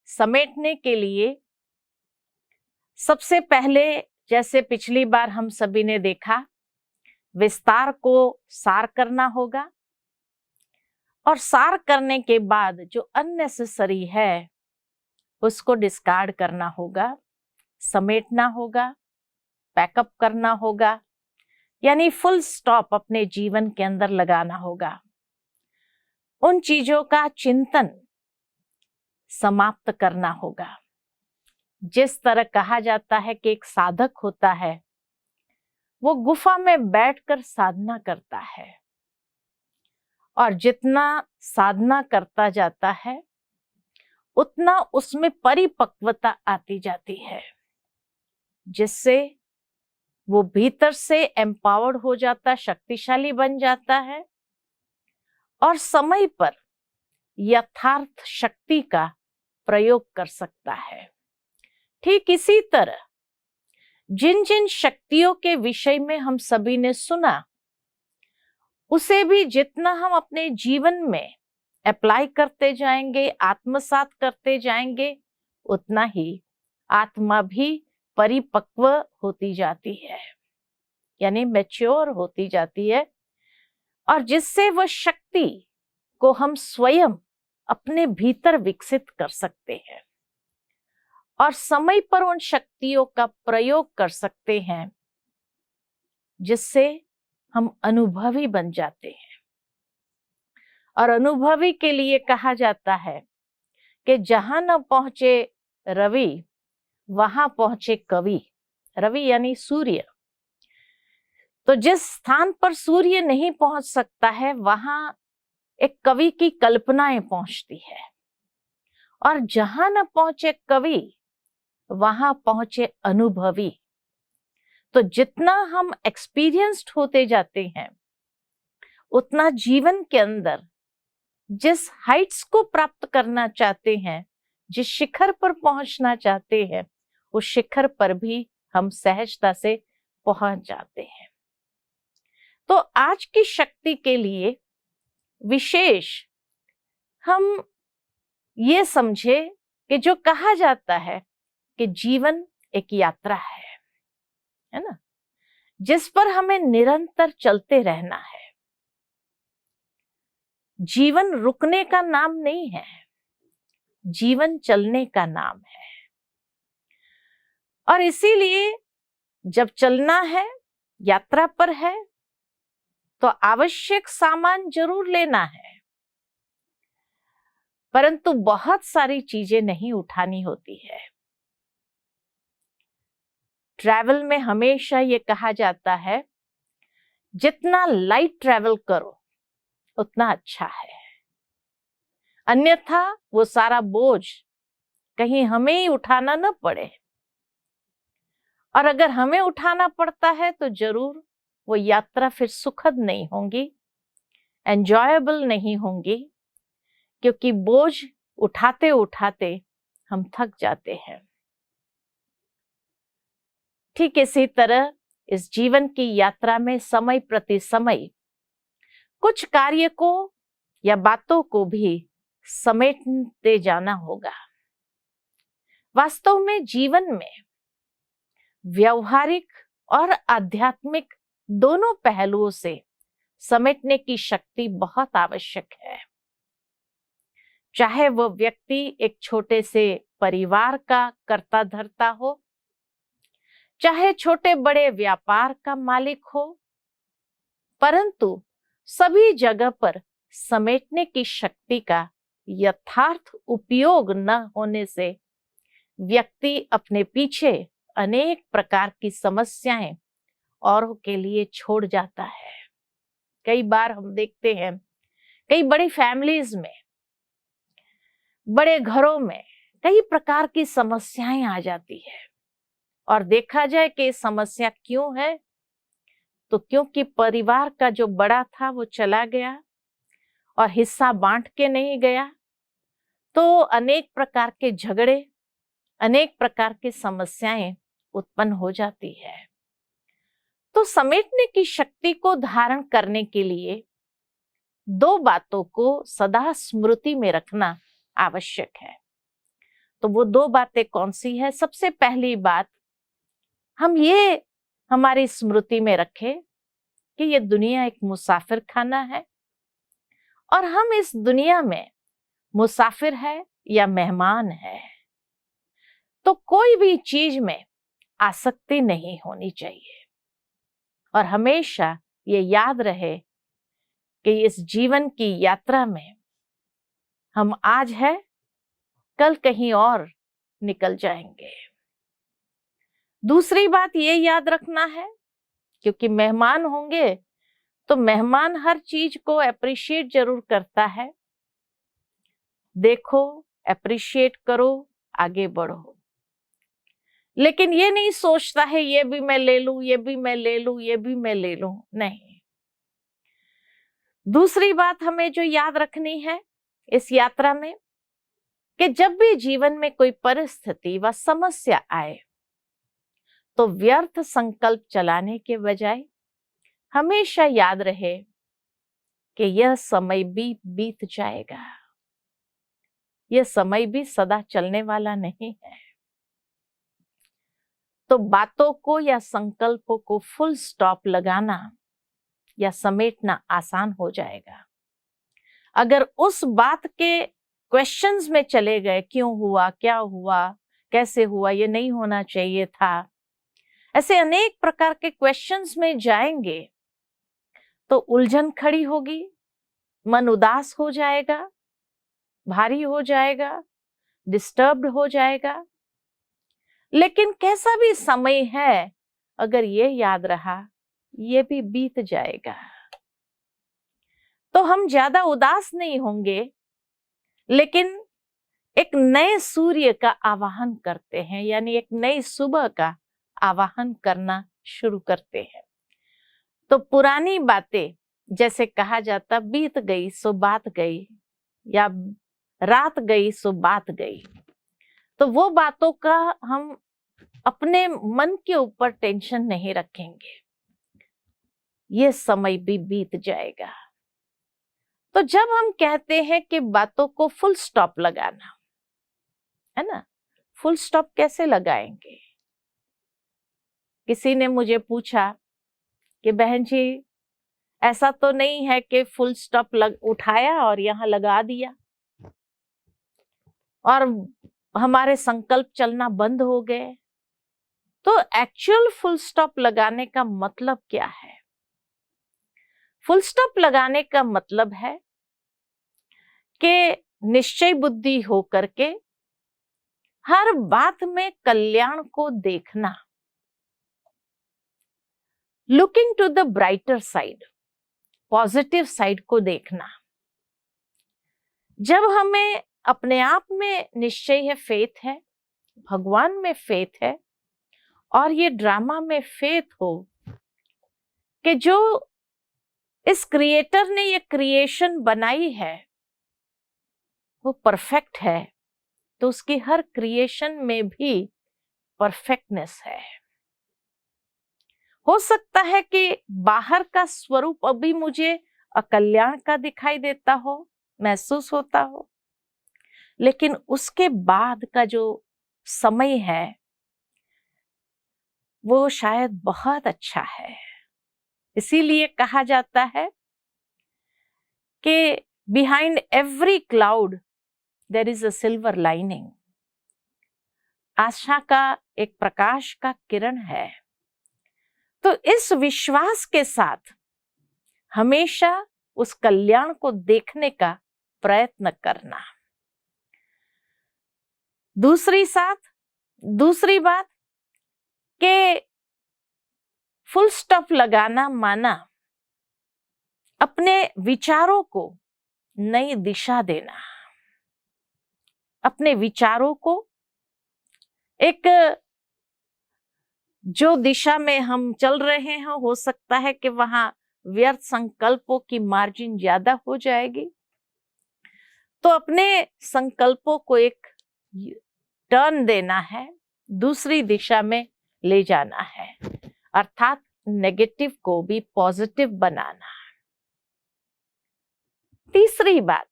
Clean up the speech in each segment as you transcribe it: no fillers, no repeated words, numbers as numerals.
समेटने के लिए सबसे पहले, जैसे पिछली बार हम सभी ने देखा, विस्तार को सार करना होगा और सार करने के बाद जो अननेसेसरी है उसको डिस्कार्ड करना होगा, समेटना होगा, पैकअप करना होगा, यानी फुल स्टॉप अपने जीवन के अंदर लगाना होगा। उन चीजों का चिंतन समाप्त करना होगा। जिस तरह कहा जाता है कि एक साधक होता है, वो गुफा में बैठकर साधना करता है और जितना साधना करता जाता है उतना उसमें परिपक्वता आती जाती है, जिससे वो भीतर से एम्पावर्ड हो जाता, शक्तिशाली बन जाता है और समय पर यथार्थ शक्ति का प्रयोग कर सकता है। ठीक इसी तरह जिन जिन शक्तियों के विषय में हम सभी ने सुना, उसे भी जितना हम अपने जीवन में अप्लाई करते जाएंगे, आत्मसात करते जाएंगे, उतना ही आत्मा भी परिपक्व होती जाती है, यानी मैच्योर होती जाती है, और जिससे वह शक्ति को हम स्वयं अपने भीतर विकसित कर सकते हैं और समय पर उन शक्तियों का प्रयोग कर सकते हैं, जिससे हम अनुभवी बन जाते हैं। और अनुभवी के लिए कहा जाता है कि जहां न पहुंचे रवि वहां पहुंचे कवि। रवि यानी सूर्य। तो जिस स्थान पर सूर्य नहीं पहुंच सकता है, वहां एक कवि की कल्पनाएं पहुंचती है, और जहां न पहुंचे कवि वहां पहुंचे अनुभवी। तो जितना हम एक्सपीरियंस्ड होते जाते हैं, उतना जीवन के अंदर जिस हाइट्स को प्राप्त करना चाहते हैं, जिस शिखर पर पहुंचना चाहते हैं, उस शिखर पर भी हम सहजता से पहुंच जाते हैं। तो आज की शक्ति के लिए विशेष हम ये समझे कि जो कहा जाता है कि जीवन एक यात्रा है ना, जिस पर हमें निरंतर चलते रहना है। जीवन रुकने का नाम नहीं है, जीवन चलने का नाम है। और इसीलिए जब चलना है, यात्रा पर है, तो आवश्यक सामान जरूर लेना है, परंतु बहुत सारी चीजें नहीं उठानी होती है। ट्रैवल में हमेशा ये कहा जाता है, जितना लाइट ट्रैवल करो उतना अच्छा है, अन्यथा वो सारा बोझ कहीं हमें ही उठाना न पड़े। और अगर हमें उठाना पड़ता है तो जरूर वो यात्रा फिर सुखद नहीं होंगी, एंजॉयबल नहीं होंगी, क्योंकि बोझ उठाते उठाते हम थक जाते हैं। ठीक इसी तरह इस जीवन की यात्रा में समय प्रति समय कुछ कार्य को या बातों को भी समेटते जाना होगा। वास्तव में जीवन में व्यवहारिक और आध्यात्मिक दोनों पहलुओं से समेटने की शक्ति बहुत आवश्यक है। चाहे वह व्यक्ति एक छोटे से परिवार का कर्ता धर्ता हो, चाहे छोटे बड़े व्यापार का मालिक हो, परंतु सभी जगह पर समेटने की शक्ति का यथार्थ उपयोग न होने से व्यक्ति अपने पीछे अनेक प्रकार की समस्याएं औरों के लिए छोड़ जाता है। कई बार हम देखते हैं, कई बड़ी फैमिलीज में, बड़े घरों में कई प्रकार की समस्याएं आ जाती है, और देखा जाए कि समस्या क्यों है, तो क्योंकि परिवार का जो बड़ा था वो चला गया और हिस्सा बांट के नहीं गया, तो अनेक प्रकार के झगड़े, अनेक प्रकार की समस्याएं उत्पन्न हो जाती है। तो समेटने की शक्ति को धारण करने के लिए दो बातों को सदा स्मृति में रखना आवश्यक है। तो वो दो बातें कौन सी है? सबसे पहली बात, हम ये हमारी स्मृति में रखें कि ये दुनिया एक मुसाफिर खाना है और हम इस दुनिया में मुसाफिर है या मेहमान है। तो कोई भी चीज में आसक्ति नहीं होनी चाहिए और हमेशा ये याद रहे कि इस जीवन की यात्रा में हम आज है, कल कहीं और निकल जाएंगे। दूसरी बात ये याद रखना है, क्योंकि मेहमान होंगे तो मेहमान हर चीज को अप्रिशिएट जरूर करता है। देखो, अप्रिशिएट करो, आगे बढ़ो, लेकिन ये नहीं सोचता है ये भी मैं ले लूं, ये भी मैं ले लूं, ये भी मैं ले लूं, नहीं। दूसरी बात हमें जो याद रखनी है इस यात्रा में, कि जब भी जीवन में कोई परिस्थिति व समस्या आए तो व्यर्थ संकल्प चलाने के बजाय हमेशा याद रहे कि यह समय भी बीत जाएगा, यह समय भी सदा चलने वाला नहीं है। तो बातों को या संकल्पों को फुल स्टॉप लगाना या समेटना आसान हो जाएगा। अगर उस बात के क्वेश्चंस में चले गए, क्यों हुआ, क्या हुआ, कैसे हुआ, ये नहीं होना चाहिए था, ऐसे अनेक प्रकार के क्वेश्चंस में जाएंगे तो उलझन खड़ी होगी, मन उदास हो जाएगा, भारी हो जाएगा, डिस्टर्ब्ड हो जाएगा। लेकिन कैसा भी समय है, अगर ये याद रहा ये भी बीत जाएगा, तो हम ज्यादा उदास नहीं होंगे, लेकिन एक नए सूर्य का आवाहन करते हैं, यानी एक नई सुबह का आवाहन करना शुरू करते हैं। तो पुरानी बातें, जैसे कहा जाता, बीत गई सो बात गई, या रात गई सो बात गई, तो वो बातों का हम अपने मन के ऊपर टेंशन नहीं रखेंगे, ये समय भी बीत जाएगा। तो जब हम कहते हैं कि बातों को फुल स्टॉप लगाना है ना, फुल स्टॉप कैसे लगाएंगे? किसी ने मुझे पूछा कि बहन जी, ऐसा तो नहीं है कि फुल स्टॉप उठाया और यहां लगा दिया और हमारे संकल्प चलना बंद हो गए। तो एक्चुअल फुल स्टॉप लगाने का मतलब क्या है? फुल स्टॉप लगाने का मतलब है कि निश्चय बुद्धि हो करके हर बात में कल्याण को देखना, looking to the brighter side, positive side को देखना। जब हमें अपने आप में निश्चय है, फेथ है, भगवान में फेथ है, और ये ड्रामा में फेथ हो कि जो इस क्रिएटर ने ये क्रिएशन बनाई है वो परफेक्ट है, तो उसकी हर क्रिएशन में भी परफेक्टनेस है। हो सकता है कि बाहर का स्वरूप अभी मुझे अकल्याण का दिखाई देता हो, महसूस होता हो, लेकिन उसके बाद का जो समय है वो शायद बहुत अच्छा है। इसीलिए कहा जाता है कि behind every cloud there is a silver lining. आशा का एक प्रकाश का किरण है। तो इस विश्वास के साथ हमेशा उस कल्याण को देखने का प्रयत्न करना। दूसरी बात कि फुल स्टॉप लगाना माना अपने विचारों को नई दिशा देना, अपने विचारों को एक जो दिशा में हम चल रहे हैं, हो सकता है कि वहां व्यर्थ संकल्पों की मार्जिन ज्यादा हो जाएगी, तो अपने संकल्पों को एक टर्न देना है, दूसरी दिशा में ले जाना है, अर्थात नेगेटिव को भी पॉजिटिव बनाना। तीसरी बात,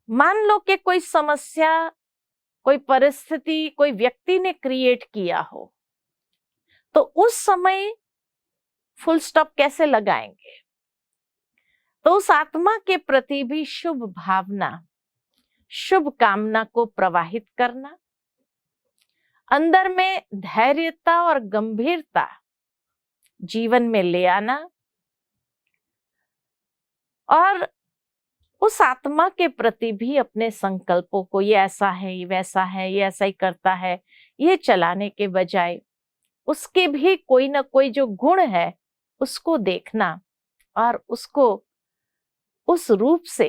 मान लो कि कोई समस्या कोई परिस्थिति, कोई व्यक्ति ने क्रिएट किया हो, तो उस समय फुल स्टॉप कैसे लगाएंगे? तो उस आत्मा के प्रति भी शुभ भावना, शुभ कामना को प्रवाहित करना, अंदर में धैर्यता और गंभीरता जीवन में ले आना, और उस आत्मा के प्रति भी अपने संकल्पों को, ये ऐसा है, ये वैसा है, ये ऐसा ही करता है, ये चलाने के बजाय उसके भी कोई ना कोई जो गुण है उसको देखना और उसको उस रूप से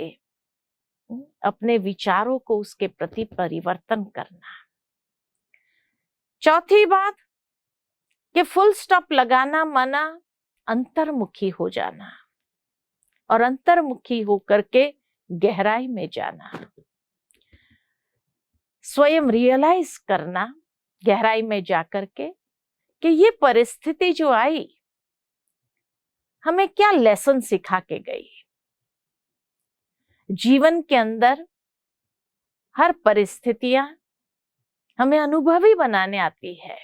अपने विचारों को उसके प्रति परिवर्तन करना। चौथी बात कि फुल स्टॉप लगाना माना अंतर्मुखी हो जाना, और अंतर्मुखी होकर के गहराई में जाना, स्वयं रियलाइज करना गहराई में जाकर के कि ये परिस्थिति जो आई हमें क्या लेसन सिखा के गई। जीवन के अंदर हर परिस्थितियां हमें अनुभवी बनाने आती है,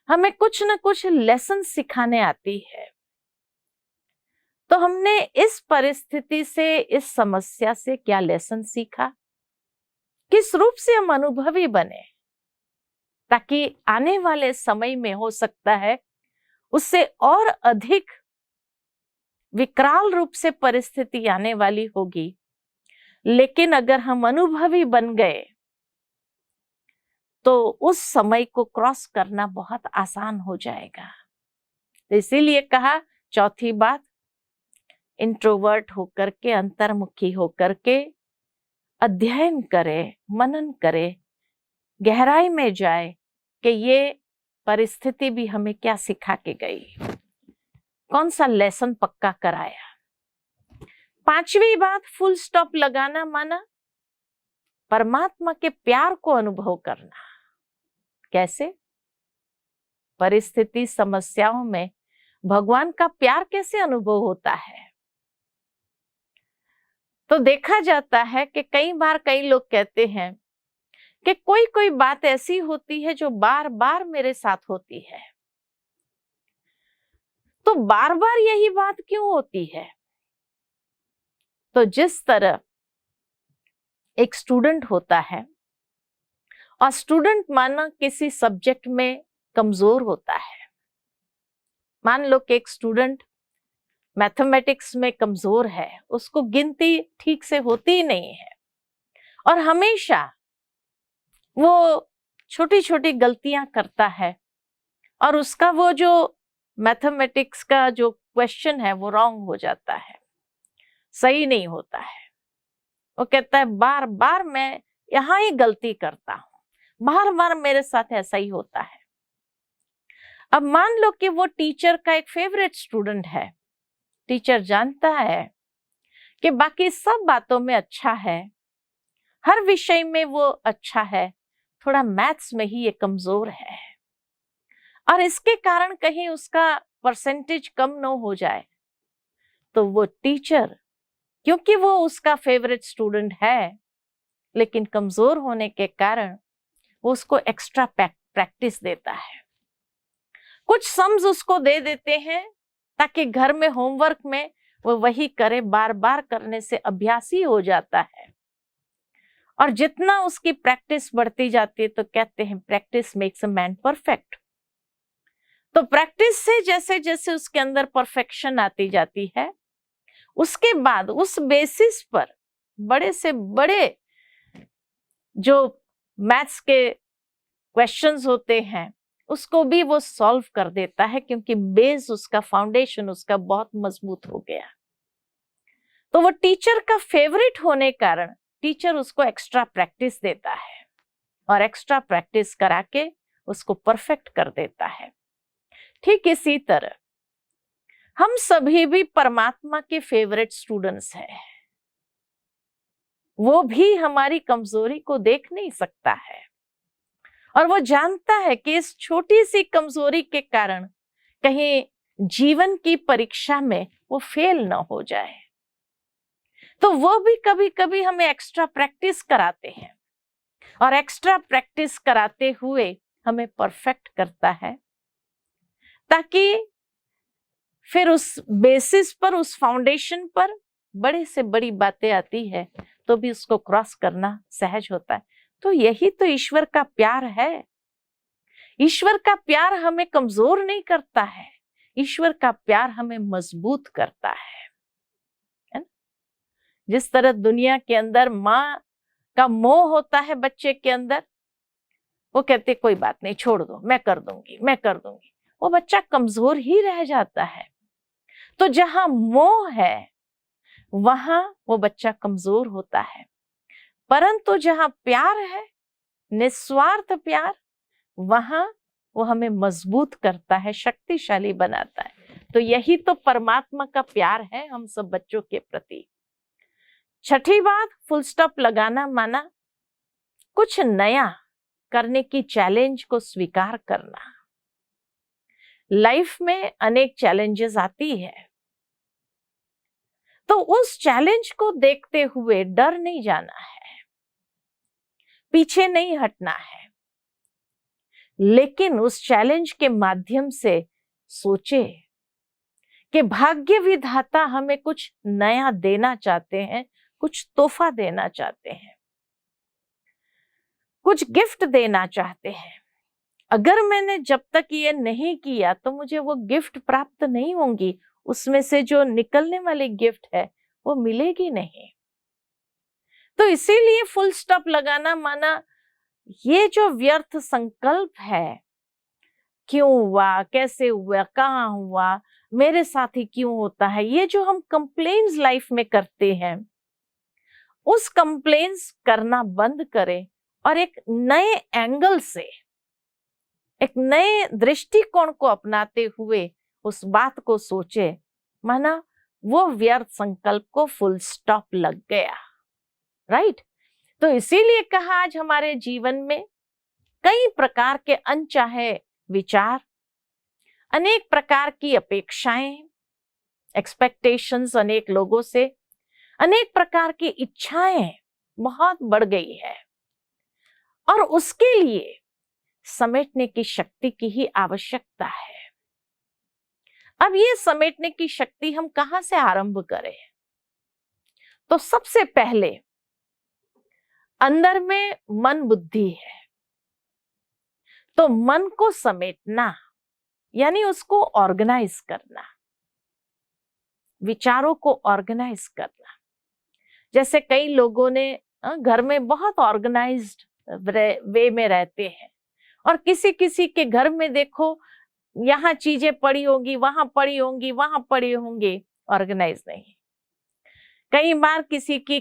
हमें कुछ न कुछ लेसन सिखाने आती है। तो हमने इस परिस्थिति से, इस समस्या से क्या लेसन सीखा, किस रूप से हम अनुभवी बने, ताकि आने वाले समय में हो सकता है उससे और अधिक विकराल रूप से परिस्थिति आने वाली होगी, लेकिन अगर हम अनुभवी बन गए तो उस समय को क्रॉस करना बहुत आसान हो जाएगा। तो इसीलिए कहा, चौथी बात, इंट्रोवर्ट होकर के, अंतर्मुखी होकर के अध्ययन करे, मनन करे, गहराई में जाए कि ये परिस्थिति भी हमें क्या सिखा के गई, कौन सा लेसन पक्का कराया। पांचवी बात, फुल स्टॉप लगाना माना परमात्मा के प्यार को अनुभव करना। कैसे? परिस्थिति, समस्याओं में भगवान का प्यार कैसे अनुभव होता है? तो देखा जाता है कि कई बार कई लोग कहते हैं कि कोई कोई बात ऐसी होती है जो बार बार मेरे साथ होती है। तो बार बार यही बात क्यों होती है? तो जिस तरह एक स्टूडेंट होता है, और स्टूडेंट माना किसी सब्जेक्ट में कमजोर होता है। मान लो कि एक स्टूडेंट मैथमेटिक्स में कमजोर है, उसको गिनती ठीक से होती ही नहीं है, और हमेशा वो छोटी छोटी गलतियां करता है, और उसका वो जो मैथमेटिक्स का जो क्वेश्चन है वो रॉन्ग हो जाता है, सही नहीं होता है। वो कहता है बार बार मैं यहां ही गलती करता हूं, बार बार मेरे साथ ऐसा ही होता है। अब मान लो कि वो टीचर का एक फेवरेट स्टूडेंट है, टीचर जानता है कि बाकी सब बातों में अच्छा है, हर विषय में वो अच्छा है, थोड़ा मैथ्स में ही ये कमजोर है, और इसके कारण कहीं उसका परसेंटेज कम न हो जाए, तो वो टीचर, क्योंकि वो उसका फेवरेट स्टूडेंट है, लेकिन कमजोर होने के कारण वो उसको एक्स्ट्रा प्रैक्टिस देता है। कुछ सम्स उसको दे देते हैं ताकि घर में होमवर्क में वो वही करे, बार बार करने से अभ्यासी हो जाता है। और जितना उसकी प्रैक्टिस बढ़ती जाती है, तो कहते हैं practice makes a man perfect. तो प्रैक्टिस से जैसे जैसे उसके अंदर परफेक्शन आती जाती है, उसके बाद उस बेसिस पर बड़े से बड़े जो मैथ्स के क्वेश्चंस होते हैं उसको भी वो सॉल्व कर देता है, क्योंकि बेस उसका, फाउंडेशन उसका बहुत मजबूत हो गया। तो वो टीचर का फेवरेट होने कारण टीचर उसको एक्स्ट्रा प्रैक्टिस देता है, और एक्स्ट्रा प्रैक्टिस करा के उसको परफेक्ट कर देता है। ठीक इसी तरह हम सभी भी परमात्मा के फेवरेट स्टूडेंट्स हैं। वो भी हमारी कमजोरी को देख नहीं सकता है, और वो जानता है कि इस छोटी सी कमजोरी के कारण कहीं जीवन की परीक्षा में वो फेल ना हो जाए। तो वो भी कभी कभी हमें एक्स्ट्रा प्रैक्टिस कराते हैं, और एक्स्ट्रा प्रैक्टिस कराते हुए हमें परफेक्ट करता है, ताकि फिर उस बेसिस पर, उस फाउंडेशन पर बड़े से बड़ी बातें आती है तो भी उसको क्रॉस करना सहज होता है। तो यही तो ईश्वर का प्यार है। ईश्वर का प्यार हमें कमजोर नहीं करता है, ईश्वर का प्यार हमें मजबूत करता है ना? जिस तरह दुनिया के अंदर माँ का मोह होता है बच्चे के अंदर, वो कहते कोई बात नहीं, छोड़ दो, मैं कर दूंगी, मैं कर दूंगी, वो बच्चा कमजोर ही रह जाता है। तो जहां मोह है वहां वो बच्चा कमजोर होता है, परंतु जहां प्यार है, निस्वार्थ प्यार, वहां वो हमें मजबूत करता है, शक्तिशाली बनाता है। तो यही तो परमात्मा का प्यार है हम सब बच्चों के प्रति। छठी बात, फुल स्टॉप लगाना माना कुछ नया करने की चैलेंज को स्वीकार करना। लाइफ में अनेक चैलेंजेस आती है, तो उस चैलेंज को देखते हुए डर नहीं जाना है, पीछे नहीं हटना है, लेकिन उस चैलेंज के माध्यम से सोचे कि भाग्य विधाता हमें कुछ नया देना चाहते हैं, कुछ तोहफा देना चाहते हैं, कुछ गिफ्ट देना चाहते हैं। अगर मैंने जब तक ये नहीं किया तो मुझे वो गिफ्ट प्राप्त नहीं होंगी, उसमें से जो निकलने वाली गिफ्ट है वो मिलेगी नहीं। तो इसीलिए फुल स्टॉप लगाना माना ये जो व्यर्थ संकल्प है, क्यों हुआ, कैसे हुआ, कहाँ हुआ, मेरे साथ ही क्यों होता है, ये जो हम कंप्लेन्स लाइफ में करते हैं, उस कंप्लेन्स करना बंद करें और एक नए एंगल से, एक नए दृष्टिकोण को अपनाते हुए उस बात को सोचे, माना वो व्यर्थ संकल्प को फुल स्टॉप लग गया। राइट? तो इसीलिए कहा आज हमारे जीवन में कई प्रकार के अनचाहे विचार, अनेक प्रकार की अपेक्षाएं, एक्सपेक्टेशंस अनेक लोगों से, अनेक प्रकार की इच्छाएं बहुत बढ़ गई है, और उसके लिए समेटने की शक्ति की ही आवश्यकता है। अब ये समेटने की शक्ति हम कहां से आरंभ करें? तो सबसे पहले अंदर में मन बुद्धि है, तो मन को समेटना यानी उसको ऑर्गेनाइज करना, विचारों को ऑर्गेनाइज करना। जैसे कई लोगों ने घर में बहुत ऑर्गेनाइज्ड वे में रहते हैं, और किसी किसी के घर में देखो यहाँ चीजें पड़ी होंगी, वहां पड़ी होंगी, वहां पड़ी होंगी, ऑर्गेनाइज नहीं। कई बार किसी की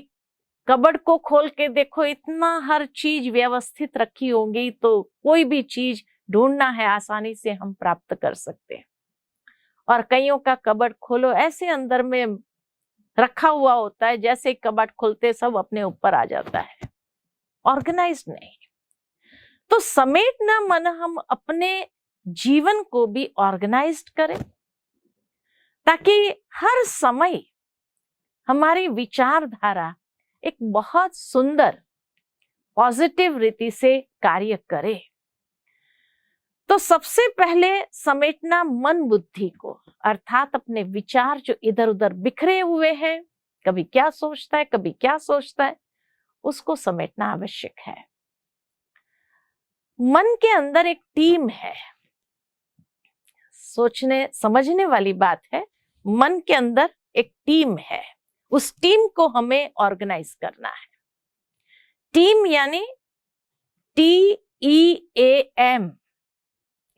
कबर्ड को खोल के देखो, इतना हर चीज व्यवस्थित रखी होंगी, तो कोई भी चीज ढूंढना है आसानी से हम प्राप्त कर सकते हैं। और कईयों का कबर्ड खोलो, ऐसे अंदर में रखा हुआ होता है, जैसे कबर्ड खोलते सब अपने ऊपर आ जाता है, ऑर्गेनाइज नहीं। तो समेटना मन हम अपने जीवन को भी ऑर्गेनाइज्ड करें, ताकि हर समय हमारी विचारधारा एक बहुत सुंदर पॉजिटिव रीति से कार्य करे। तो सबसे पहले समेटना मन बुद्धि को, अर्थात अपने विचार जो इधर उधर बिखरे हुए हैं, कभी क्या सोचता है, कभी क्या सोचता है, उसको समेटना आवश्यक है। मन के अंदर एक टीम है, सोचने समझने वाली बात है। मन के अंदर एक टीम है, उस टीम को हमें ऑर्गेनाइज करना है। टीम यानी TEAM,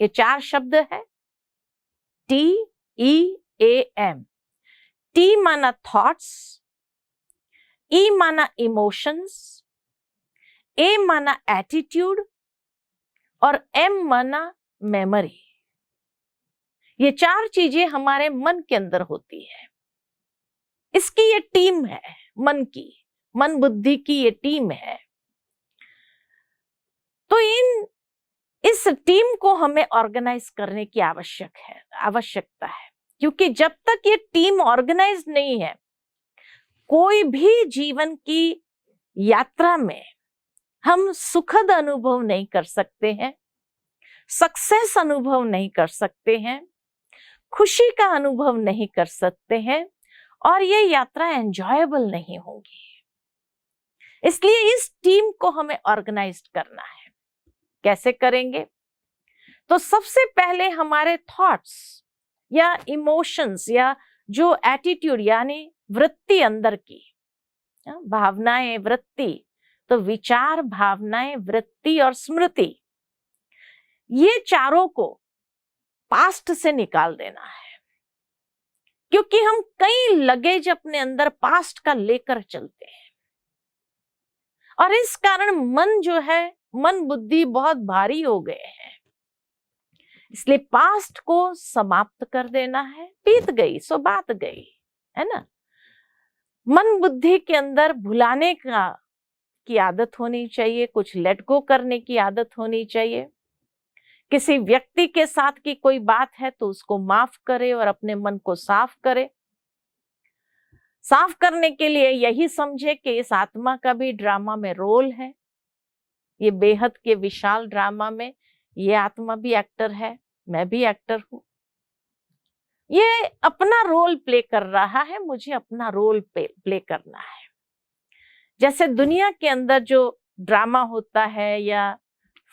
ये 4 शब्द है। TEAM। T माना थॉट्स, E माना इमोशंस, A माना एटीट्यूड और M माना मेमोरी। ये 4 चीजें हमारे मन के अंदर होती है। इसकी ये टीम है, मन की, मन बुद्धि की ये टीम है। तो इस टीम को हमें ऑर्गेनाइज करने की आवश्यकता है, क्योंकि जब तक ये टीम ऑर्गेनाइज नहीं है, कोई भी जीवन की यात्रा में हम सुखद अनुभव नहीं कर सकते हैं, सक्सेस अनुभव नहीं कर सकते हैं, खुशी का अनुभव नहीं कर सकते हैं, और ये यात्रा एंजॉयबल नहीं होगी। इसलिए इस टीम को हमें ऑर्गेनाइज करना है। कैसे करेंगे? तो सबसे पहले हमारे थॉट्स या इमोशंस या जो एटीट्यूड यानी वृत्ति अंदर की, भावनाएं, वृत्ति, तो विचार, भावनाएं, वृत्ति और स्मृति, ये चारों को पास्ट से निकाल देना है। क्योंकि हम कई लगेज अपने अंदर पास्ट का लेकर चलते हैं, और इस कारण मन जो है, मन बुद्धि बहुत भारी हो गए हैं। इसलिए पास्ट को समाप्त कर देना है। बीत गई सो बात गई, है ना। मन बुद्धि के अंदर भुलाने की आदत होनी चाहिए, कुछ लेट गो करने की आदत होनी चाहिए। किसी व्यक्ति के साथ की कोई बात है तो उसको माफ करे और अपने मन को साफ करे। साफ करने के लिए यही समझे कि इस आत्मा का भी ड्रामा में रोल है, ये बेहद के विशाल ड्रामा में ये आत्मा भी एक्टर है, मैं भी एक्टर हूं। ये अपना रोल प्ले कर रहा है, मुझे अपना रोल प्ले करना है। जैसे दुनिया के अंदर जो ड्रामा होता है या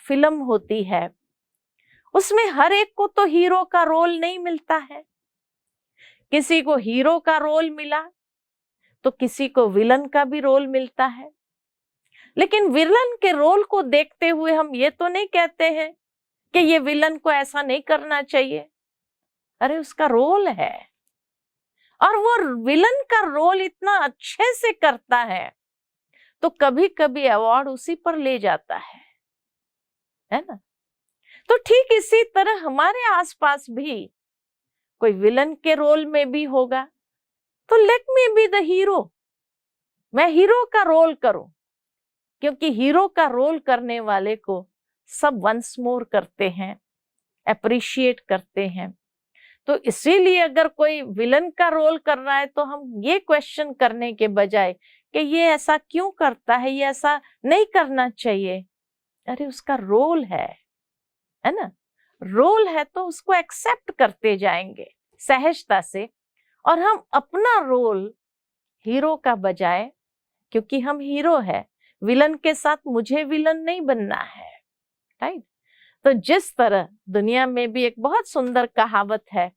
फिल्म होती है, उसमें हर एक को तो हीरो का रोल नहीं मिलता है। किसी को हीरो का रोल मिला तो किसी को विलन का भी रोल मिलता है। लेकिन विलन के रोल को देखते हुए हम ये तो नहीं कहते हैं कि ये विलन को ऐसा नहीं करना चाहिए। अरे उसका रोल है, और वो विलन का रोल इतना अच्छे से करता है तो कभी कभी अवार्ड उसी पर ले जाता है ना। तो ठीक इसी तरह हमारे आसपास भी कोई विलन के रोल में भी होगा, तो let me be the hero, मैं हीरो का रोल करूं। क्योंकि हीरो का रोल करने वाले को सब वंस मोर करते हैं, अप्रिशिएट करते हैं। तो इसीलिए अगर कोई विलन का रोल कर रहा है तो हम ये क्वेश्चन करने के बजाय कि ये ऐसा क्यों करता है, ये ऐसा नहीं करना चाहिए, अरे उसका रोल है ना। रोल है तो उसको एक्सेप्ट करते जाएंगे सहजता से, और हम अपना रोल हीरो का बजाय, क्योंकि हम हीरो है, विलन के साथ मुझे विलन नहीं बनना है, राइट। तो जिस तरह दुनिया में भी एक बहुत सुंदर कहावत है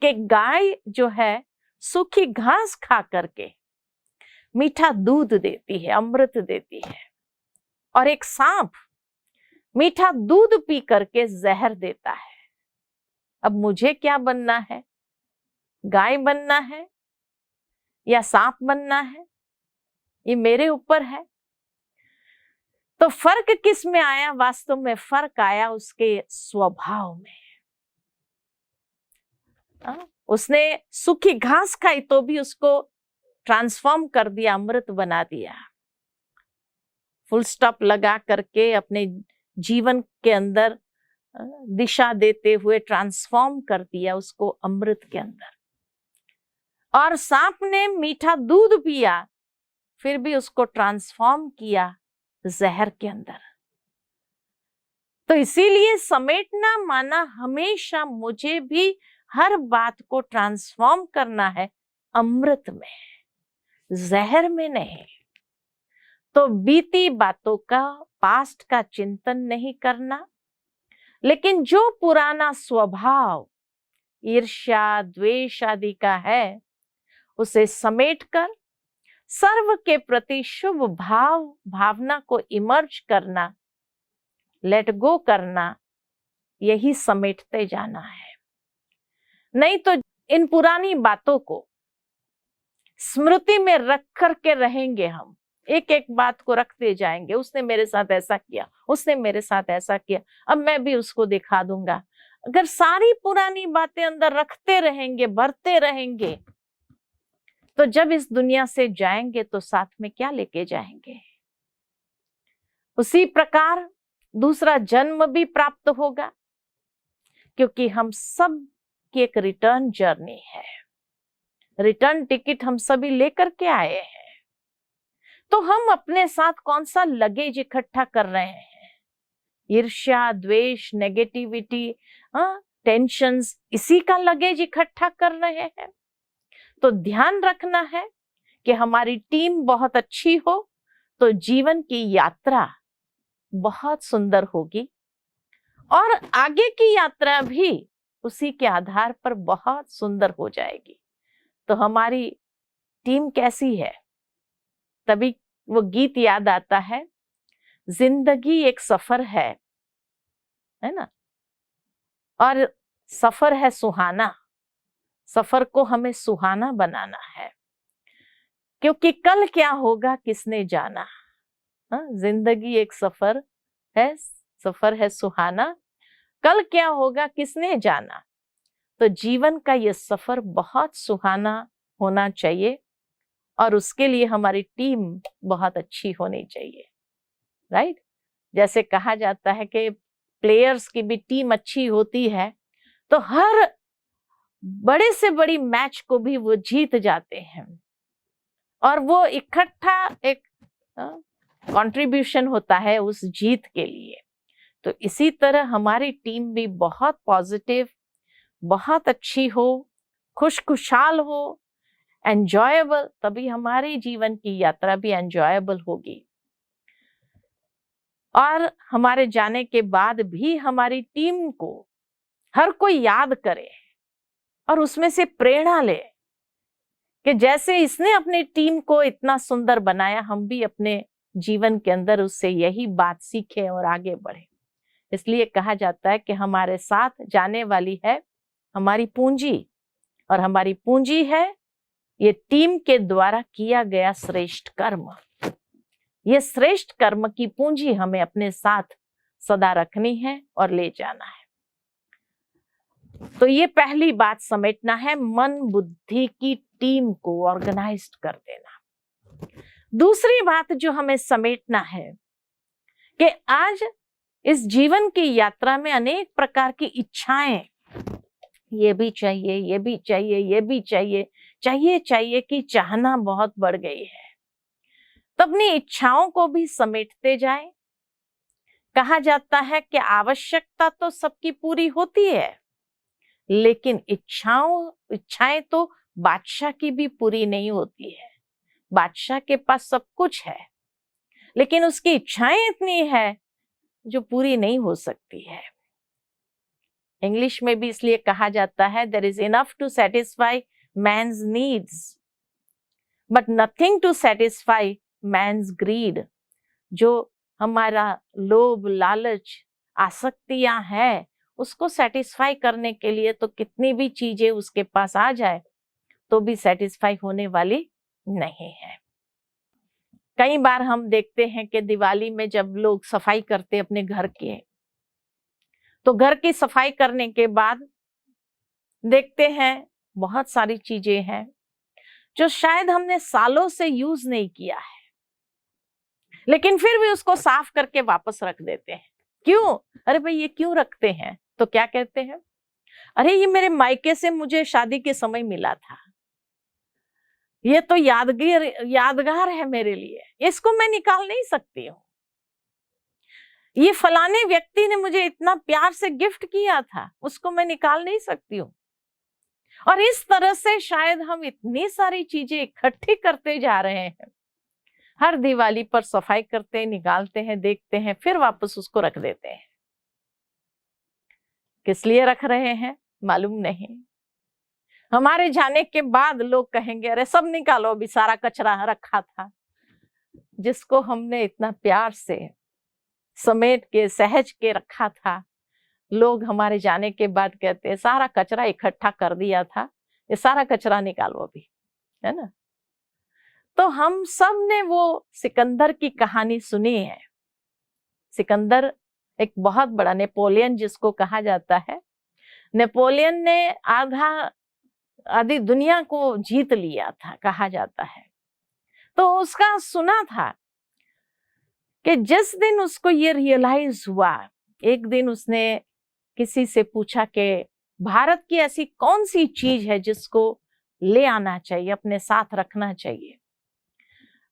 कि गाय जो है सूखी घास खा करके मीठा दूध देती है, अमृत देती है, और एक सांप मीठा दूध पी करके जहर देता है। अब मुझे क्या बनना है? गाय बनना है या सांप बनना है? ये मेरे ऊपर है। तो फर्क किस में आया? वास्तव में फर्क आया उसके स्वभाव में। उसने सूखी घास खाई तो भी उसको ट्रांसफॉर्म कर दिया, अमृत बना दिया। फुल स्टॉप लगा करके अपने जीवन के अंदर दिशा देते हुए ट्रांसफॉर्म कर दिया उसको अमृत के अंदर। और सांप ने मीठा दूध पिया, फिर भी उसको ट्रांसफॉर्म किया जहर के अंदर। तो इसीलिए समेटना माना हमेशा मुझे भी हर बात को ट्रांसफॉर्म करना है अमृत में, जहर में नहीं। तो बीती बातों का, पास्ट का चिंतन नहीं करना, लेकिन जो पुराना स्वभाव ईर्ष्या, द्वेष आदि का है, उसे समेटकर सर्व के प्रति शुभ भावना को इमर्ज करना, लेट गो करना, यही समेटते जाना है। नहीं तो इन पुरानी बातों को स्मृति में रख करके रहेंगे हम, एक एक बात को रखते जाएंगे। उसने मेरे साथ ऐसा किया, उसने मेरे साथ ऐसा किया, अब मैं भी उसको दिखा दूंगा। अगर सारी पुरानी बातें अंदर रखते रहेंगे, भरते रहेंगे, तो जब इस दुनिया से जाएंगे तो साथ में क्या लेके जाएंगे? उसी प्रकार दूसरा जन्म भी प्राप्त होगा, क्योंकि हम सब की एक रिटर्न जर्नी है। रिटर्न टिकट हम सभी लेकर के आए हैं। तो हम अपने साथ कौन सा लगेज इकट्ठा कर रहे हैं? ईर्ष्या, द्वेष, नेगेटिविटी, टेंशन्स, इसी का लगेज इकट्ठा कर रहे हैं। तो ध्यान रखना है कि हमारी टीम बहुत अच्छी हो तो जीवन की यात्रा बहुत सुंदर होगी और आगे की यात्रा भी उसी के आधार पर बहुत सुंदर हो जाएगी। तो हमारी टीम कैसी है? तभी वो गीत याद आता है, जिंदगी एक सफर है ना, और सफर है सुहाना। सफर को हमें सुहाना बनाना है, क्योंकि कल क्या होगा किसने जाना। जिंदगी एक सफर है सुहाना, कल क्या होगा किसने जाना। तो जीवन का ये सफर बहुत सुहाना होना चाहिए और उसके लिए हमारी टीम बहुत अच्छी होनी चाहिए, राइट। जैसे कहा जाता है कि प्लेयर्स की भी टीम अच्छी होती है तो हर बड़े से बड़ी मैच को भी वो जीत जाते हैं और वो इकट्ठा एक कंट्रीब्यूशन होता है उस जीत के लिए। तो इसी तरह हमारी टीम भी बहुत पॉजिटिव, बहुत अच्छी हो, खुशखुशाल हो, एंजॉयबल, तभी हमारी जीवन की यात्रा भी एंजॉयबल होगी। और हमारे जाने के बाद भी हमारी टीम को हर कोई याद करे और उसमें से प्रेरणा ले कि जैसे इसने अपनी टीम को इतना सुंदर बनाया, हम भी अपने जीवन के अंदर उससे यही बात सीखें और आगे बढ़े। इसलिए कहा जाता है कि हमारे साथ जाने वाली है हमारी पूंजी, और हमारी पूंजी है ये टीम के द्वारा किया गया श्रेष्ठ कर्म। ये श्रेष्ठ कर्म की पूंजी हमें अपने साथ सदा रखनी है और ले जाना है। तो ये पहली बात समेटना है, मन बुद्धि की टीम को ऑर्गेनाइज्ड कर देना। दूसरी बात जो हमें समेटना है कि आज इस जीवन की यात्रा में अनेक प्रकार की इच्छाएं, ये भी चाहिए, ये भी चाहिए, ये भी चाहिए, चाहिए कि चाहना बहुत बढ़ गई है। तो अपनी इच्छाओं को भी समेटते जाएं। कहा जाता है कि आवश्यकता तो सबकी पूरी होती है, लेकिन इच्छाएं तो बादशाह की भी पूरी नहीं होती है। बादशाह के पास सब कुछ है, लेकिन उसकी इच्छाएं इतनी है जो पूरी नहीं हो सकती है। इंग्लिश में भी इसलिए कहा जाता है, there is enough to satisfy man's needs but nothing to satisfy man's greed. जो हमारा लोभ, लालच, आसक्तियां हैं, उसको सेटिस्फाई करने के लिए तो कितनी भी चीजें उसके पास आ जाए तो भी सेटिस्फाई होने वाली नहीं है। कई बार हम देखते हैं कि दिवाली में जब लोग सफाई करते अपने घर के, तो घर की सफाई करने के बाद देखते हैं बहुत सारी चीजें हैं जो शायद हमने सालों से यूज नहीं किया है, लेकिन फिर भी उसको साफ करके वापस रख देते हैं। क्यों? अरे भाई ये क्यों रखते हैं? तो क्या कहते हैं, अरे ये मेरे मायके से मुझे शादी के समय मिला था, ये तो यादगार है मेरे लिए, इसको मैं निकाल नहीं सकती हूँ। ये फलाने व्यक्ति ने मुझे इतना प्यार से गिफ्ट किया था, उसको मैं निकाल नहीं सकती हूँ। और इस तरह से शायद हम इतनी सारी चीजें इकट्ठी करते जा रहे हैं, हर दिवाली पर सफाई करते हैं, निकालते हैं, देखते हैं, फिर वापस उसको रख देते हैं। किस लिए रख रहे हैं मालूम नहीं। हमारे जाने के बाद लोग कहेंगे, अरे सब निकालो, अभी सारा कचरा रखा था। जिसको हमने इतना प्यार से समेट के सहज के रखा था, लोग हमारे जाने के बाद कहते हैं सारा कचरा इकट्ठा कर दिया था, ये सारा कचरा निकालो अभी, है ना। तो हम सब ने वो सिकंदर की कहानी सुनी है। सिकंदर एक बहुत बड़ा, नेपोलियन जिसको कहा जाता है, नेपोलियन ने आधी दुनिया को जीत लिया था कहा जाता है। तो उसका सुना था कि जिस दिन उसको ये रियलाइज हुआ, एक दिन उसने किसी से पूछा कि भारत की ऐसी कौन सी चीज है जिसको ले आना चाहिए, अपने साथ रखना चाहिए।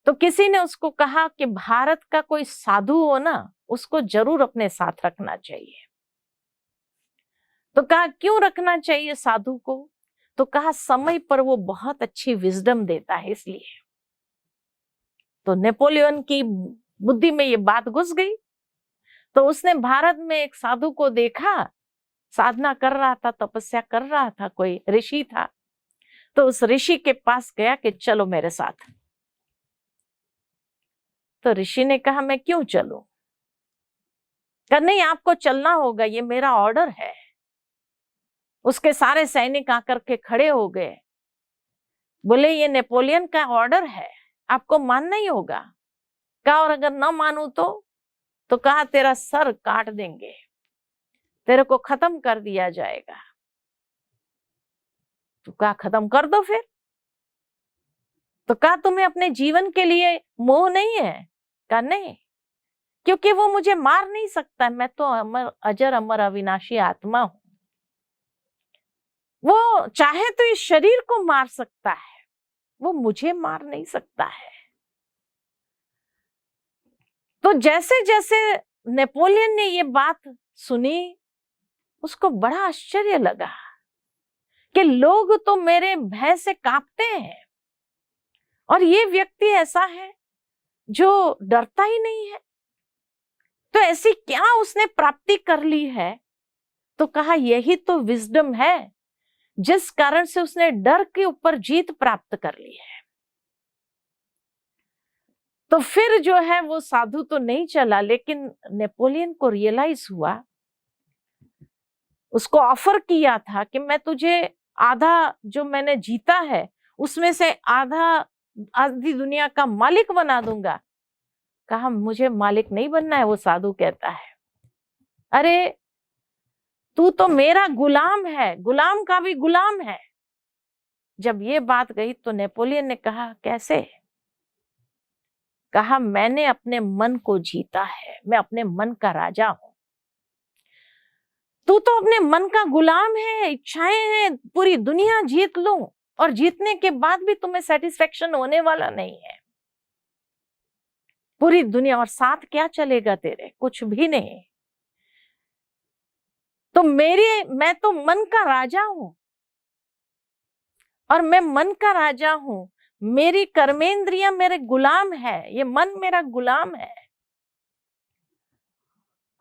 तो किसी ने उसको कहा कि भारत का कोई साधु हो ना, उसको जरूर अपने साथ रखना चाहिए। तो कहा क्यों रखना चाहिए साधु को? तो कहा समय पर वो बहुत अच्छी विजडम देता है इसलिए। तो नेपोलियन की बुद्धि में ये बात घुस गई। तो उसने भारत में एक साधु को देखा, साधना कर रहा था, तपस्या कर रहा था, कोई ऋषि था। तो उस ऋषि के पास गया कि चलो मेरे साथ। तो ऋषि ने कहा मैं क्यों चलूं? कहा नहीं, आपको चलना होगा, ये मेरा ऑर्डर है। उसके सारे सैनिक आकर के खड़े हो गए, बोले ये नेपोलियन का ऑर्डर है, आपको मानना ही होगा। कहा और अगर ना मानू तो कहा तेरा सर काट देंगे, तेरे को खत्म कर दिया जाएगा। तो कहा खत्म कर दो फिर। तो कहा तुम्हें अपने जीवन के लिए मोह नहीं है? कहा नहीं, क्योंकि वो मुझे मार नहीं सकता, मैं तो अमर, अजर अमर अविनाशी आत्मा हूं। वो चाहे तो इस शरीर को मार सकता है, वो मुझे मार नहीं सकता है। तो जैसे जैसे नेपोलियन ने ये बात सुनी, उसको बड़ा आश्चर्य लगा कि लोग तो मेरे भय से कांपते हैं और ये व्यक्ति ऐसा है जो डरता ही नहीं है। तो ऐसी क्या उसने प्राप्ति कर ली है? तो कहा यही तो विजडम है जिस कारण से उसने डर के ऊपर जीत प्राप्त कर ली है। तो फिर जो है वो साधु तो नहीं चला, लेकिन नेपोलियन को रियलाइज हुआ, उसको ऑफर किया था कि मैं तुझे आधा जो मैंने जीता है उसमें से आधी दुनिया का मालिक बना दूंगा। कहा मुझे मालिक नहीं बनना है। वो साधु कहता है अरे तू तो मेरा गुलाम है, गुलाम का भी गुलाम है। जब ये बात गई तो नेपोलियन ने कहा कैसे? कहा मैंने अपने मन को जीता है, मैं अपने मन का राजा हूं। तू तो अपने मन का गुलाम है, इच्छाएं हैं पूरी दुनिया जीत लूं, और जीतने के बाद भी तुम्हें सेटिस्फेक्शन होने वाला नहीं है। पूरी दुनिया और साथ क्या चलेगा तेरे? कुछ भी नहीं। तो मैं तो मन का राजा हूं, और मैं मन का राजा हूं। मेरी कर्मेंद्रियां मेरे गुलाम है, ये मन मेरा गुलाम है,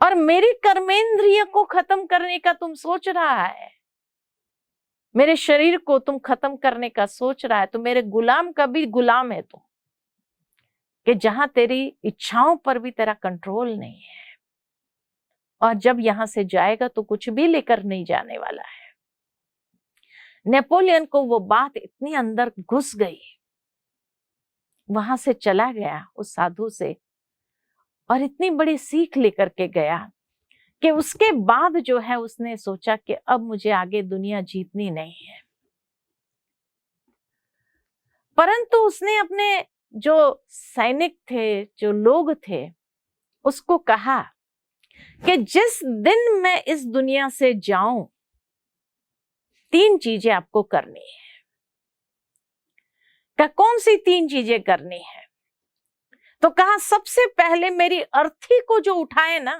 और मेरी कर्मेंद्रिय को खत्म करने का तुम सोच रहा है, मेरे शरीर को तुम खत्म करने का सोच रहा है, तो मेरे गुलाम का भी गुलाम है तुम, कि जहां तेरी इच्छाओं पर भी तेरा कंट्रोल नहीं है, और जब यहां से जाएगा तो कुछ भी लेकर नहीं जाने वाला है। नेपोलियन को वो बात इतनी अंदर घुस गई, वहां से चला गया उस साधु से, और इतनी बड़ी सीख लेकर के गया कि उसके बाद जो है उसने सोचा कि अब मुझे आगे दुनिया जीतनी नहीं है। परंतु उसने अपने जो सैनिक थे, जो लोग थे, उसको कहा कि जिस दिन मैं इस दुनिया से जाऊं 3 चीजें आपको करनी है। क्या कौन सी 3 चीजें करनी है? तो कहा सबसे पहले मेरी अर्थी को जो उठाए ना,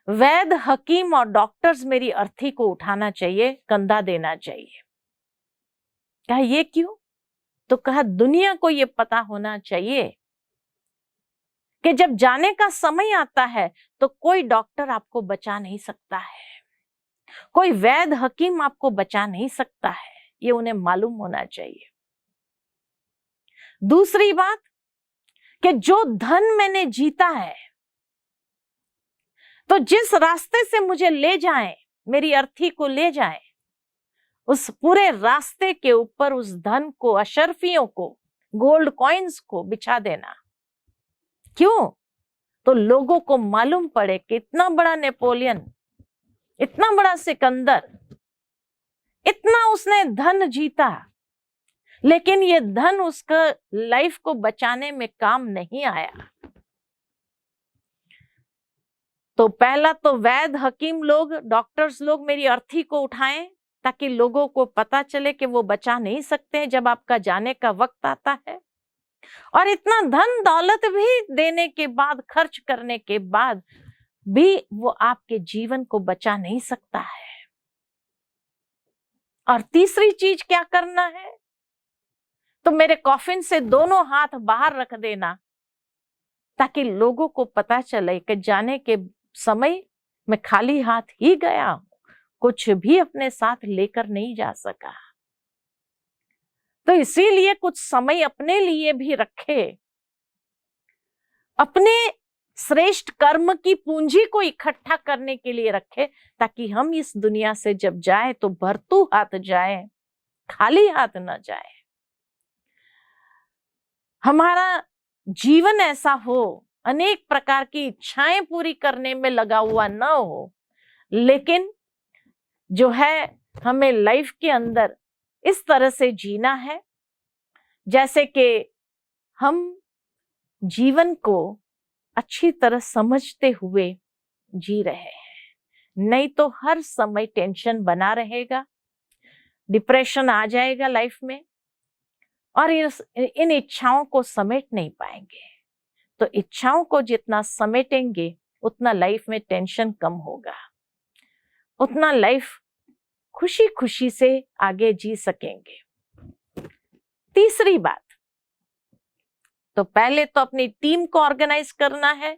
वैद्य, हकीम और डॉक्टर्स मेरी अर्थी को उठाना चाहिए, कंधा देना चाहिए। कहा ये क्यों? तो कहा दुनिया को ये पता होना चाहिए कि जब जाने का समय आता है तो कोई डॉक्टर आपको बचा नहीं सकता है, कोई वैद्य हकीम आपको बचा नहीं सकता है, ये उन्हें मालूम होना चाहिए। दूसरी बात कि जो धन मैंने जीता है, तो जिस रास्ते से मुझे ले जाएं, मेरी अर्थी को ले जाएं, उस पूरे रास्ते के ऊपर उस धन को, अशर्फियों को, गोल्ड कॉइन्स को बिछा देना। क्यों? तो लोगों को मालूम पड़े कि इतना बड़ा नेपोलियन, इतना बड़ा सिकंदर, इतना उसने धन जीता, लेकिन ये धन उसका लाइफ को बचाने में काम नहीं आया। तो पहला तो वैद्य, हकीम लोग, डॉक्टर्स लोग मेरी अर्थी को उठाएं, ताकि लोगों को पता चले कि वो बचा नहीं सकते जब आपका जाने का वक्त आता है। और इतना धन दौलत भी देने के बाद, खर्च करने के बाद भी वो आपके जीवन को बचा नहीं सकता है। और तीसरी चीज क्या करना है? तो मेरे कॉफिन से दोनों हाथ बाहर रख देना, ताकि लोगों को पता चले कि जाने के समय मैं खाली हाथ ही गया हूं, कुछ भी अपने साथ लेकर नहीं जा सका। तो इसीलिए कुछ समय अपने लिए भी रखे, अपने श्रेष्ठ कर्म की पूंजी को इकट्ठा करने के लिए रखे, ताकि हम इस दुनिया से जब जाए तो भरतू हाथ जाए, खाली हाथ न जाए। हमारा जीवन ऐसा हो, अनेक प्रकार की इच्छाएं पूरी करने में लगा हुआ न हो, लेकिन जो है हमें लाइफ के अंदर इस तरह से जीना है जैसे कि हम जीवन को अच्छी तरह समझते हुए जी रहे हैं। नहीं तो हर समय टेंशन बना रहेगा, डिप्रेशन आ जाएगा लाइफ में, और इन इच्छाओं को समेट नहीं पाएंगे। तो इच्छाओं को जितना समेटेंगे उतना लाइफ में टेंशन कम होगा, उतना लाइफ खुशी खुशी से आगे जी सकेंगे। तीसरी बात, तो पहले तो अपनी टीम को ऑर्गेनाइज करना है,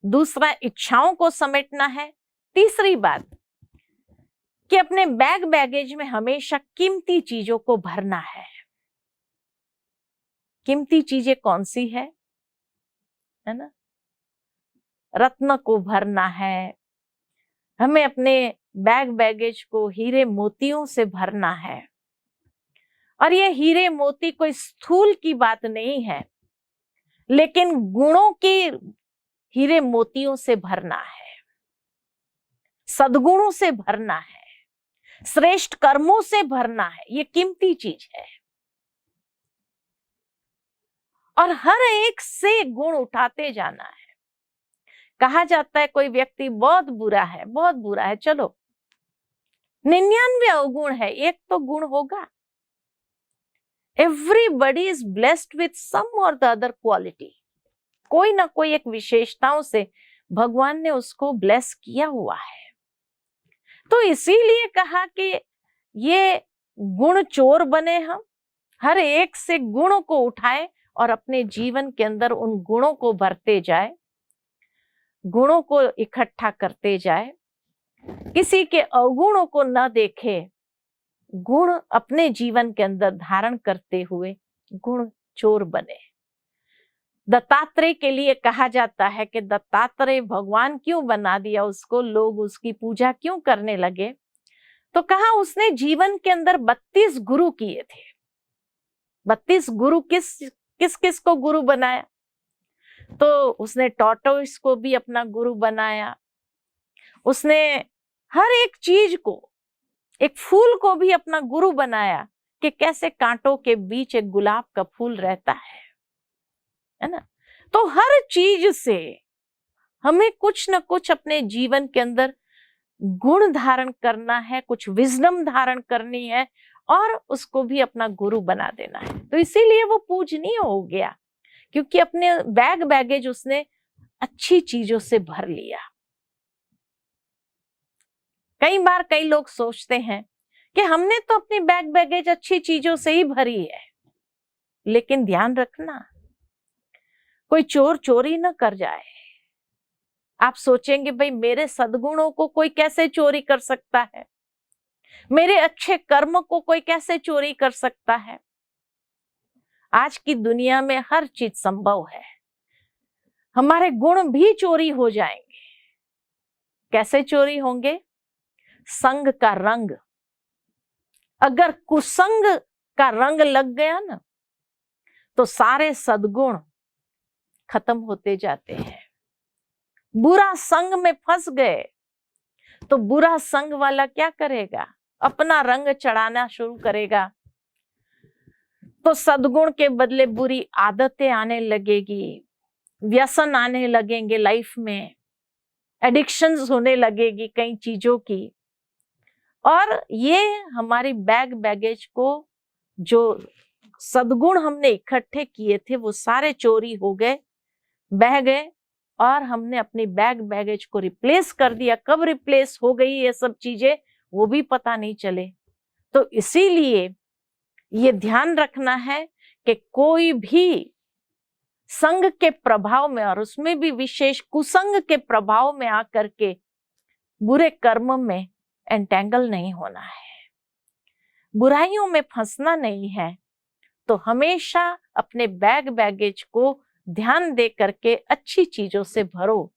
दूसरा इच्छाओं को समेटना है, तीसरी बात कि अपने बैगेज में हमेशा कीमती चीजों को भरना है। कीमती चीजें कौन सी है ना? रत्न को भरना है, हमें अपने बैगेज को हीरे मोतियों से भरना है। और ये हीरे मोती कोई स्थूल की बात नहीं है, लेकिन गुणों के हीरे मोतियों से भरना है, सद्गुणों से भरना है, श्रेष्ठ कर्मों से भरना है। ये कीमती चीज है, और हर एक से गुण उठाते जाना है। कहा जाता है कोई व्यक्ति बहुत बुरा है, बहुत बुरा है, चलो 99 अवगुण है, एक तो गुण होगा। Everybody is blessed with some और द अदर क्वालिटी। कोई ना कोई एक विशेषताओं से भगवान ने उसको ब्लेस किया हुआ है। तो इसीलिए कहा कि ये गुण चोर बने, हम हर एक से गुणों को उठाए और अपने जीवन के अंदर उन गुणों को भरते जाए, गुणों को इकट्ठा करते जाए, किसी के अवगुणों को न देखे, गुण अपने जीवन के अंदर धारण करते हुए गुण चोर बने। दत्तात्रेय के लिए कहा जाता है कि दत्तात्रेय भगवान क्यों बना दिया उसको, लोग उसकी पूजा क्यों करने लगे? तो कहा उसने जीवन के अंदर 32 गुरु किए थे। 32 गुरु किस किस को गुरु बनाया? तो उसने टॉर्टोइस को भी अपना गुरु बनाया, उसने हर एक चीज को, एक फूल को भी अपना गुरु बनाया कि कैसे कांटों के बीच एक गुलाब का फूल रहता है ना? तो हर चीज से हमें कुछ न कुछ अपने जीवन के अंदर गुण धारण करना है, कुछ विजडम धारण करनी है, और उसको भी अपना गुरु बना देना है। तो इसीलिए वो पूजनीय हो गया, क्योंकि अपने बैगेज उसने अच्छी चीजों से भर लिया। कई बार कई लोग सोचते हैं कि हमने तो अपनी बैगेज अच्छी चीजों से ही भरी है, लेकिन ध्यान रखना कोई चोर चोरी न कर जाए। आप सोचेंगे भाई मेरे सद्गुणों को कोई कैसे चोरी कर सकता है, मेरे अच्छे कर्म को कोई कैसे चोरी कर सकता है? आज की दुनिया में हर चीज संभव है, हमारे गुण भी चोरी हो जाएंगे। कैसे चोरी होंगे? संग का रंग, अगर कुसंग का रंग लग गया ना, तो सारे सद्गुण खत्म होते जाते हैं। बुरा संग में फंस गए तो बुरा संग वाला क्या करेगा? अपना रंग चढ़ाना शुरू करेगा, तो सद्गुण के बदले बुरी आदतें आने लगेगी, व्यसन आने लगेंगे लाइफ में, एडिक्शंस होने लगेगी कई चीजों की, और ये हमारी बैगेज को जो सद्गुण हमने इकट्ठे किए थे वो सारे चोरी हो गए, बह गए, और हमने अपनी बैगेज को रिप्लेस कर दिया। कब रिप्लेस हो गई ये सब चीजें वो भी पता नहीं चले। तो इसीलिए ये ध्यान रखना है कि कोई भी संग के प्रभाव में, और उसमें भी विशेष कुसंग के प्रभाव में आकर के बुरे कर्म में एंटेंगल नहीं होना है, बुराइयों में फंसना नहीं है। तो हमेशा अपने बैगेज को ध्यान दे करके अच्छी चीजों से भरो,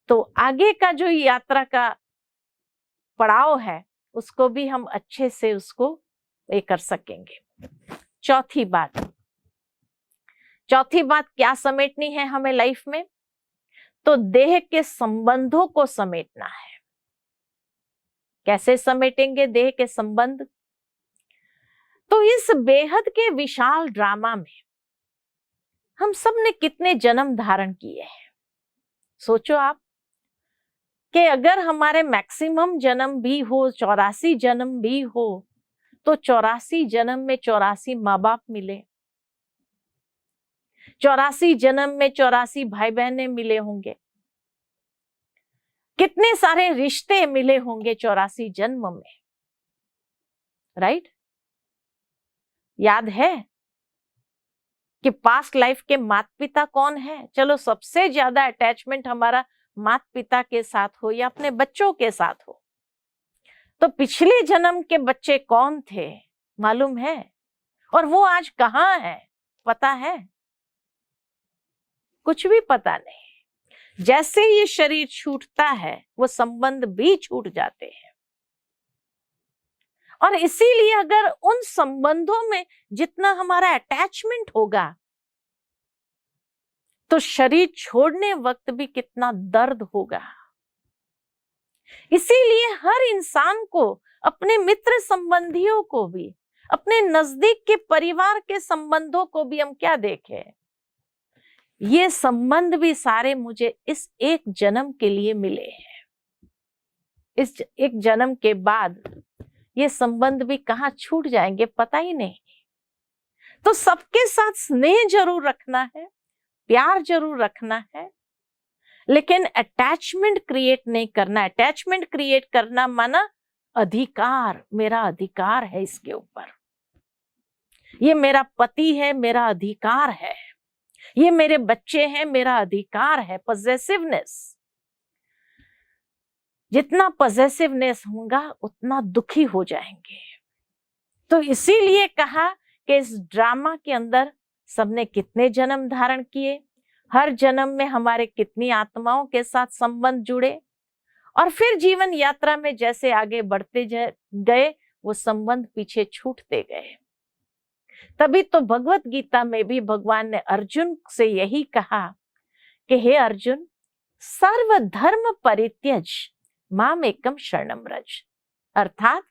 तो आगे का जो यात्रा का पड़ाव है उसको भी हम अच्छे से उसको ये कर सकेंगे। चौथी बात क्या समेटनी है हमें लाइफ में? तो देह के संबंधों को समेटना है। कैसे समेटेंगे देह के संबंध? तो इस बेहद के विशाल ड्रामा में हम सब ने कितने जन्म धारण किए हैं। सोचो आप कि अगर हमारे मैक्सिमम जन्म भी हो, 84 जन्म भी हो, तो 84 जन्म में 84 माँ बाप मिले, 84 जन्म में 84 भाई बहनें मिले होंगे, कितने सारे रिश्ते मिले होंगे 84 जन्म में, राइट? याद है कि पास्ट लाइफ के माता पिता कौन है? चलो सबसे ज्यादा अटैचमेंट हमारा माता पिता के साथ हो या अपने बच्चों के साथ हो, तो पिछले जन्म के बच्चे कौन थे मालूम है? और वो आज कहाँ है पता है? कुछ भी पता नहीं। जैसे ये शरीर छूटता है वो संबंध भी छूट जाते हैं, और इसीलिए अगर उन संबंधों में जितना हमारा अटैचमेंट होगा तो शरीर छोड़ने वक्त भी कितना दर्द होगा। इसीलिए हर इंसान को, अपने मित्र संबंधियों को भी, अपने नजदीक के परिवार के संबंधों को भी हम क्या देखें? ये संबंध भी सारे मुझे इस एक जन्म के लिए मिले हैं। इस एक जन्म के बाद ये संबंध भी कहाँ छूट जाएंगे पता ही नहीं। तो सबके साथ स्नेह जरूर रखना है, प्यार जरूर रखना है, लेकिन अटैचमेंट क्रिएट नहीं करना। अटैचमेंट क्रिएट करना माना अधिकार, मेरा अधिकार है इसके ऊपर, ये मेरा पति है, मेरा अधिकार है, ये मेरे बच्चे हैं, मेरा अधिकार है। पॉसेसिवनेस, जितना पॉसेसिवनेस होगा उतना दुखी हो जाएंगे। तो इसीलिए कहा कि इस ड्रामा के अंदर सबने कितने जन्म धारण किए, हर जन्म में हमारे कितनी आत्माओं के साथ संबंध जुड़े, और फिर जीवन यात्रा में जैसे आगे बढ़ते गए वो संबंध पीछे छूटते गए। तभी तो भगवत गीता में भी भगवान ने अर्जुन से यही कहा कि हे अर्जुन, सर्व धर्म परित्यज माम एकम शरणम व्रज। अर्थात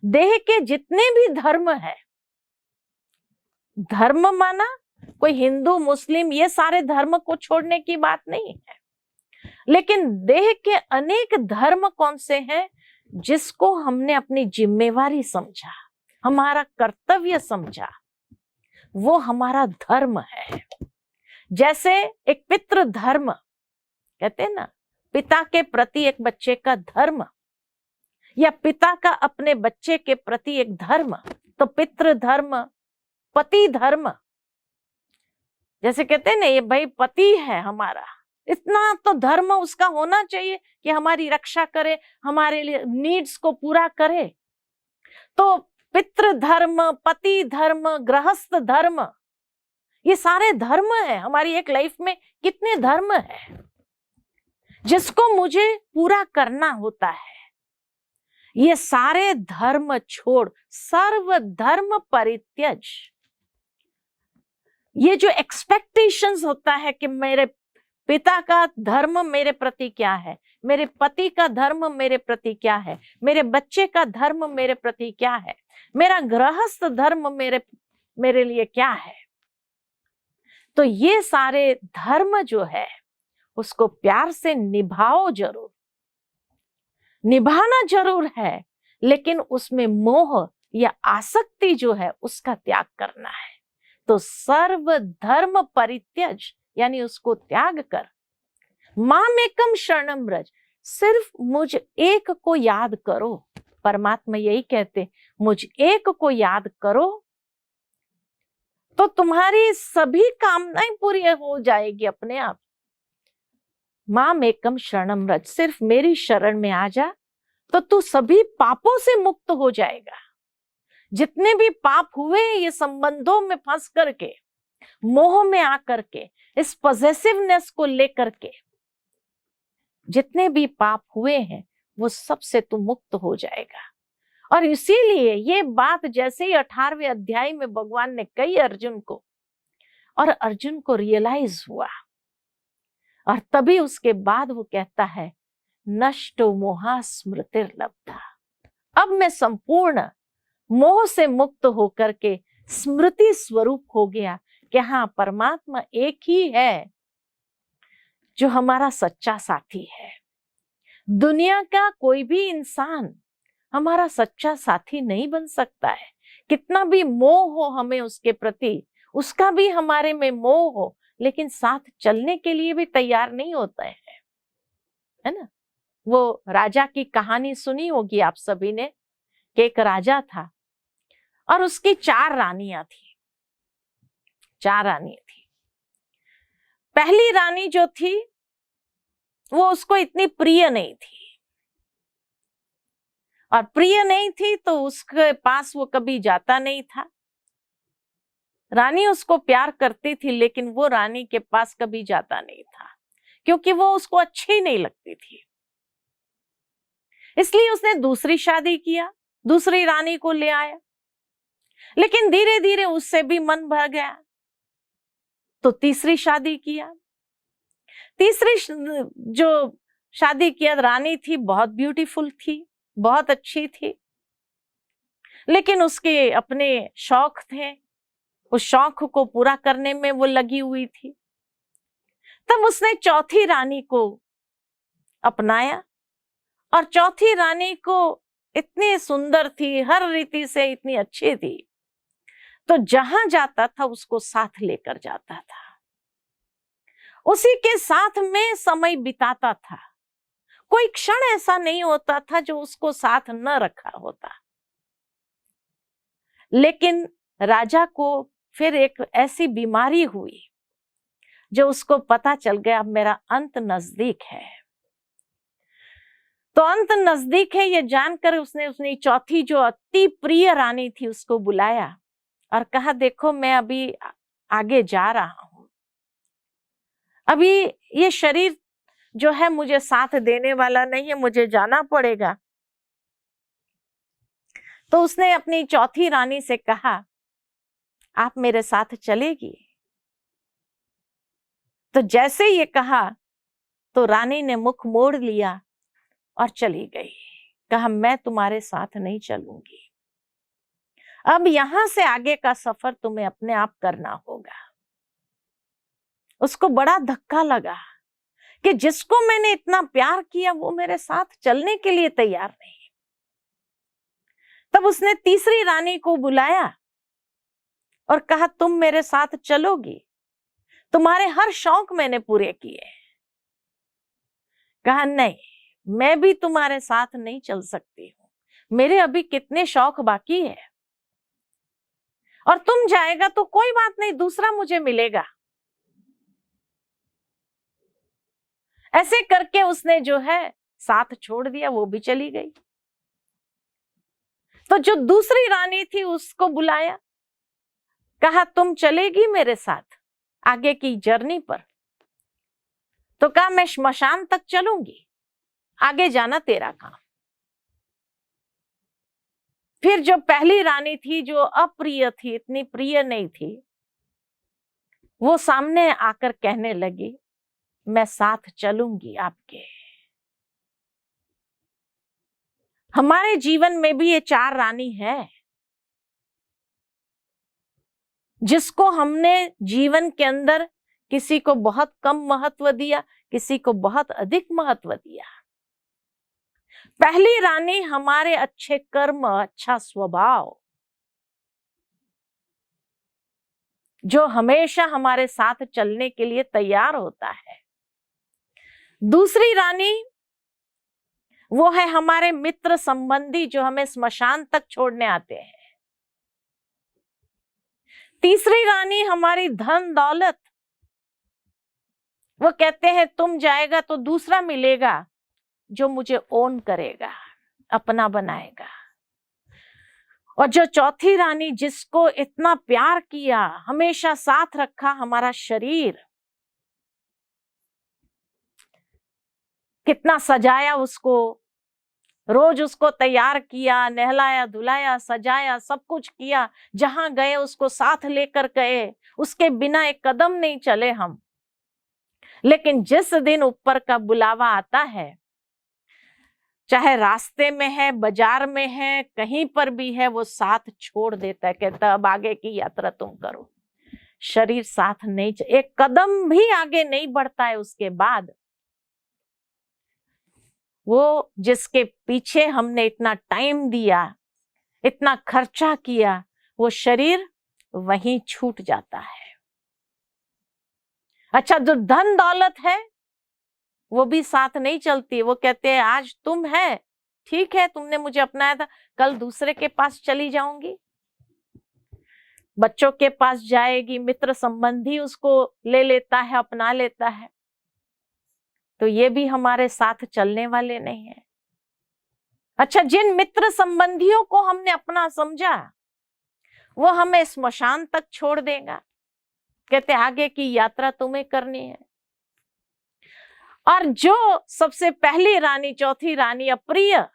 देह के जितने भी धर्म है, धर्म माना कोई हिंदू मुस्लिम ये सारे धर्म को छोड़ने की बात नहीं है, लेकिन देह के अनेक धर्म कौन से हैं जिसको हमने अपनी जिम्मेवारी समझा, हमारा कर्तव्य समझा, वो हमारा धर्म है। जैसे एक पितृ धर्म कहते हैं ना, पिता के प्रति एक बच्चे का धर्म, या पिता का अपने बच्चे के प्रति एक धर्म। तो पितृ धर्म, पति धर्म, जैसे कहते हैं ना ये भाई पति है हमारा, इतना तो धर्म उसका होना चाहिए कि हमारी रक्षा करे, हमारे लिए नीड्स को पूरा करे। तो पितृ धर्म, पति धर्म, गृहस्थ धर्म, ये सारे धर्म है हमारी एक लाइफ में। कितने धर्म है जिसको मुझे पूरा करना होता है। ये सारे धर्म छोड़ सर्व धर्म परित्यज, ये जो एक्सपेक्टेशंस होता है कि मेरे पिता का धर्म मेरे प्रति क्या है, मेरे पति का धर्म मेरे प्रति क्या है, मेरे बच्चे का धर्म मेरे प्रति क्या है, मेरा गृहस्थ धर्म मेरे लिए क्या है। तो ये सारे धर्म जो है उसको प्यार से निभाओ, जरूर निभाना जरूर है, लेकिन उसमें मोह या आसक्ति जो है उसका त्याग करना है। तो सर्व धर्म परित्यज यानी उसको त्याग कर मामेकम शरणम व्रज, सिर्फ मुझ एक को याद करो। परमात्मा यही कहते, मुझ एक को याद करो तो तुम्हारी सभी कामनाएं पूरी हो जाएगी अपने आप। मामेकम शरणम व्रज, सिर्फ मेरी शरण में आ जा तो तू सभी पापों से मुक्त हो जाएगा। जितने भी पाप हुए ये संबंधों में फंस करके, मोह में आकर के, इस पॉसेसिवनेस को लेकर के जितने भी पाप हुए हैं वो सब से तू मुक्त हो जाएगा। और इसीलिए ये बात जैसे ही 18वें अध्याय में भगवान ने कही अर्जुन को, और अर्जुन को रियलाइज हुआ, और तभी उसके बाद वो कहता है नष्टो मोहा स्मृतिर्लब्धा, अब मैं संपूर्ण मोह से मुक्त होकर के स्मृति स्वरूप हो गया कि हाँ परमात्मा एक ही है जो हमारा सच्चा साथी है। दुनिया का कोई भी इंसान हमारा सच्चा साथी नहीं बन सकता है। कितना भी मोह हो हमें उसके प्रति, उसका भी हमारे में मोह हो, लेकिन साथ चलने के लिए भी तैयार नहीं होता है ना। वो राजा की कहानी सुनी होगी आप सभी ने कि एक राजा था और उसकी 4 रानियां थी। 4 रानी थी। पहली रानी जो थी वो उसको इतनी प्रिय नहीं थी, और प्रिय नहीं थी तो उसके पास वो कभी जाता नहीं था। रानी उसको प्यार करती थी लेकिन वो रानी के पास कभी जाता नहीं था क्योंकि वो उसको अच्छी नहीं लगती थी। इसलिए उसने दूसरी शादी किया, दूसरी रानी को ले आया, लेकिन धीरे धीरे उससे भी मन भर गया तो तीसरी शादी किया। तीसरी जो शादी किया रानी थी बहुत ब्यूटीफुल थी, बहुत अच्छी थी, लेकिन उसके अपने शौक थे, उस शौक को पूरा करने में वो लगी हुई थी। तब उसने चौथी रानी को अपनाया, और चौथी रानी को इतनी सुंदर थी, हर रीति से इतनी अच्छी थी, तो जहां जाता था उसको साथ लेकर जाता था, उसी के साथ में समय बिताता था। कोई क्षण ऐसा नहीं होता था जो उसको साथ न रखा होता। लेकिन राजा को फिर एक ऐसी बीमारी हुई जो उसको पता चल गया अब मेरा अंत नजदीक है। तो अंत नजदीक है ये जानकर उसने अपनी चौथी जो अति प्रिय रानी थी उसको बुलाया और कहा देखो मैं अभी आगे जा रहा हूं, अभी ये शरीर जो है मुझे साथ देने वाला नहीं है, मुझे जाना पड़ेगा। तो उसने अपनी चौथी रानी से कहा आप मेरे साथ चलेगी? तो जैसे ये कहा तो रानी ने मुख मोड़ लिया और चली गई। कहा मैं तुम्हारे साथ नहीं चलूंगी, अब यहां से आगे का सफर तुम्हें अपने आप करना होगा। उसको बड़ा धक्का लगा कि जिसको मैंने इतना प्यार किया वो मेरे साथ चलने के लिए तैयार नहीं। तब उसने तीसरी रानी को बुलाया और कहा तुम मेरे साथ चलोगी? तुम्हारे हर शौक मैंने पूरे किए। कहा नहीं, मैं भी तुम्हारे साथ नहीं चल सकती हूं, मेरे अभी कितने शौक बाकी है, और तुम जाएगा तो कोई बात नहीं, दूसरा मुझे मिलेगा। ऐसे करके उसने जो है साथ छोड़ दिया, वो भी चली गई। तो जो दूसरी रानी थी उसको बुलाया, कहा तुम चलेगी मेरे साथ आगे की जर्नी पर? तो कहा मैं श्मशान तक चलूंगी, आगे जाना तेरा काम। फिर जो पहली रानी थी जो अप्रिय थी, इतनी प्रिय नहीं थी, वो सामने आकर कहने लगी मैं साथ चलूंगी आपके। हमारे जीवन में भी ये 4 रानी है जिसको हमने जीवन के अंदर किसी को बहुत कम महत्व दिया, किसी को बहुत अधिक महत्व दिया। पहली रानी हमारे अच्छे कर्म, अच्छा स्वभाव, जो हमेशा हमारे साथ चलने के लिए तैयार होता है। दूसरी रानी वो है हमारे मित्र संबंधी जो हमें स्मशान तक छोड़ने आते हैं। तीसरी रानी हमारी धन दौलत, वो कहते हैं तुम जाएगा तो दूसरा मिलेगा जो मुझे ओन करेगा, अपना बनाएगा। और जो चौथी रानी जिसको इतना प्यार किया, हमेशा साथ रखा, हमारा शरीर, कितना सजाया उसको, रोज उसको तैयार किया, नहलाया धुलाया, सजाया, सब कुछ किया, जहां गए उसको साथ लेकर गए, उसके बिना एक कदम नहीं चले हम। लेकिन जिस दिन ऊपर का बुलावा आता है, चाहे रास्ते में है, बाजार में है, कहीं पर भी है, वो साथ छोड़ देता है, कहता अब आगे की यात्रा तुम करो। शरीर साथ नहीं, एक कदम भी आगे नहीं बढ़ता है। उसके बाद वो जिसके पीछे हमने इतना टाइम दिया, इतना खर्चा किया, वो शरीर वहीं छूट जाता है। अच्छा, जो धन दौलत है वो भी साथ नहीं चलती। वो कहते हैं आज तुम है, ठीक है, तुमने मुझे अपनाया था, कल दूसरे के पास चली जाऊंगी, बच्चों के पास जाएगी, मित्र संबंधी उसको ले लेता है, अपना लेता है। तो ये भी हमारे साथ चलने वाले नहीं है। अच्छा, जिन मित्र संबंधियों को हमने अपना समझा, वो हमें स्मशान तक छोड़ देगा, कहते आगे की यात्रा तुम्हें करनी है। और जो सबसे पहली रानी, चौथी रानी अप्रिय,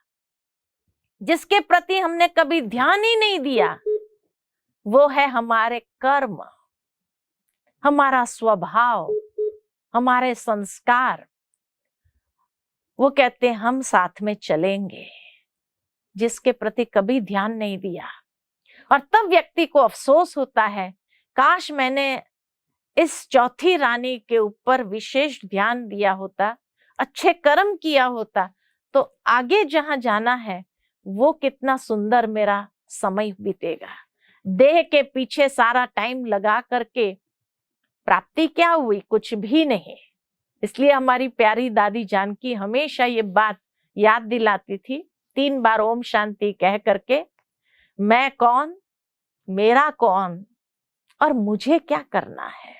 जिसके प्रति हमने कभी ध्यान ही नहीं दिया, वो है हमारे कर्म, हमारा स्वभाव, हमारे संस्कार। वो कहते हैं हम साथ में चलेंगे, जिसके प्रति कभी ध्यान नहीं दिया। और तब व्यक्ति को अफसोस होता है, काश मैंने इस चौथी रानी के ऊपर विशेष ध्यान दिया होता, अच्छे कर्म किया होता, तो आगे जहां जाना है वो कितना सुंदर मेरा समय बीतेगा। देह के पीछे सारा टाइम लगा करके प्राप्ति क्या हुई? कुछ भी नहीं। इसलिए हमारी प्यारी दादी जानकी हमेशा ये बात याद दिलाती थी, 3 बार ओम शांति कह करके, मैं कौन, मेरा कौन और मुझे क्या करना है।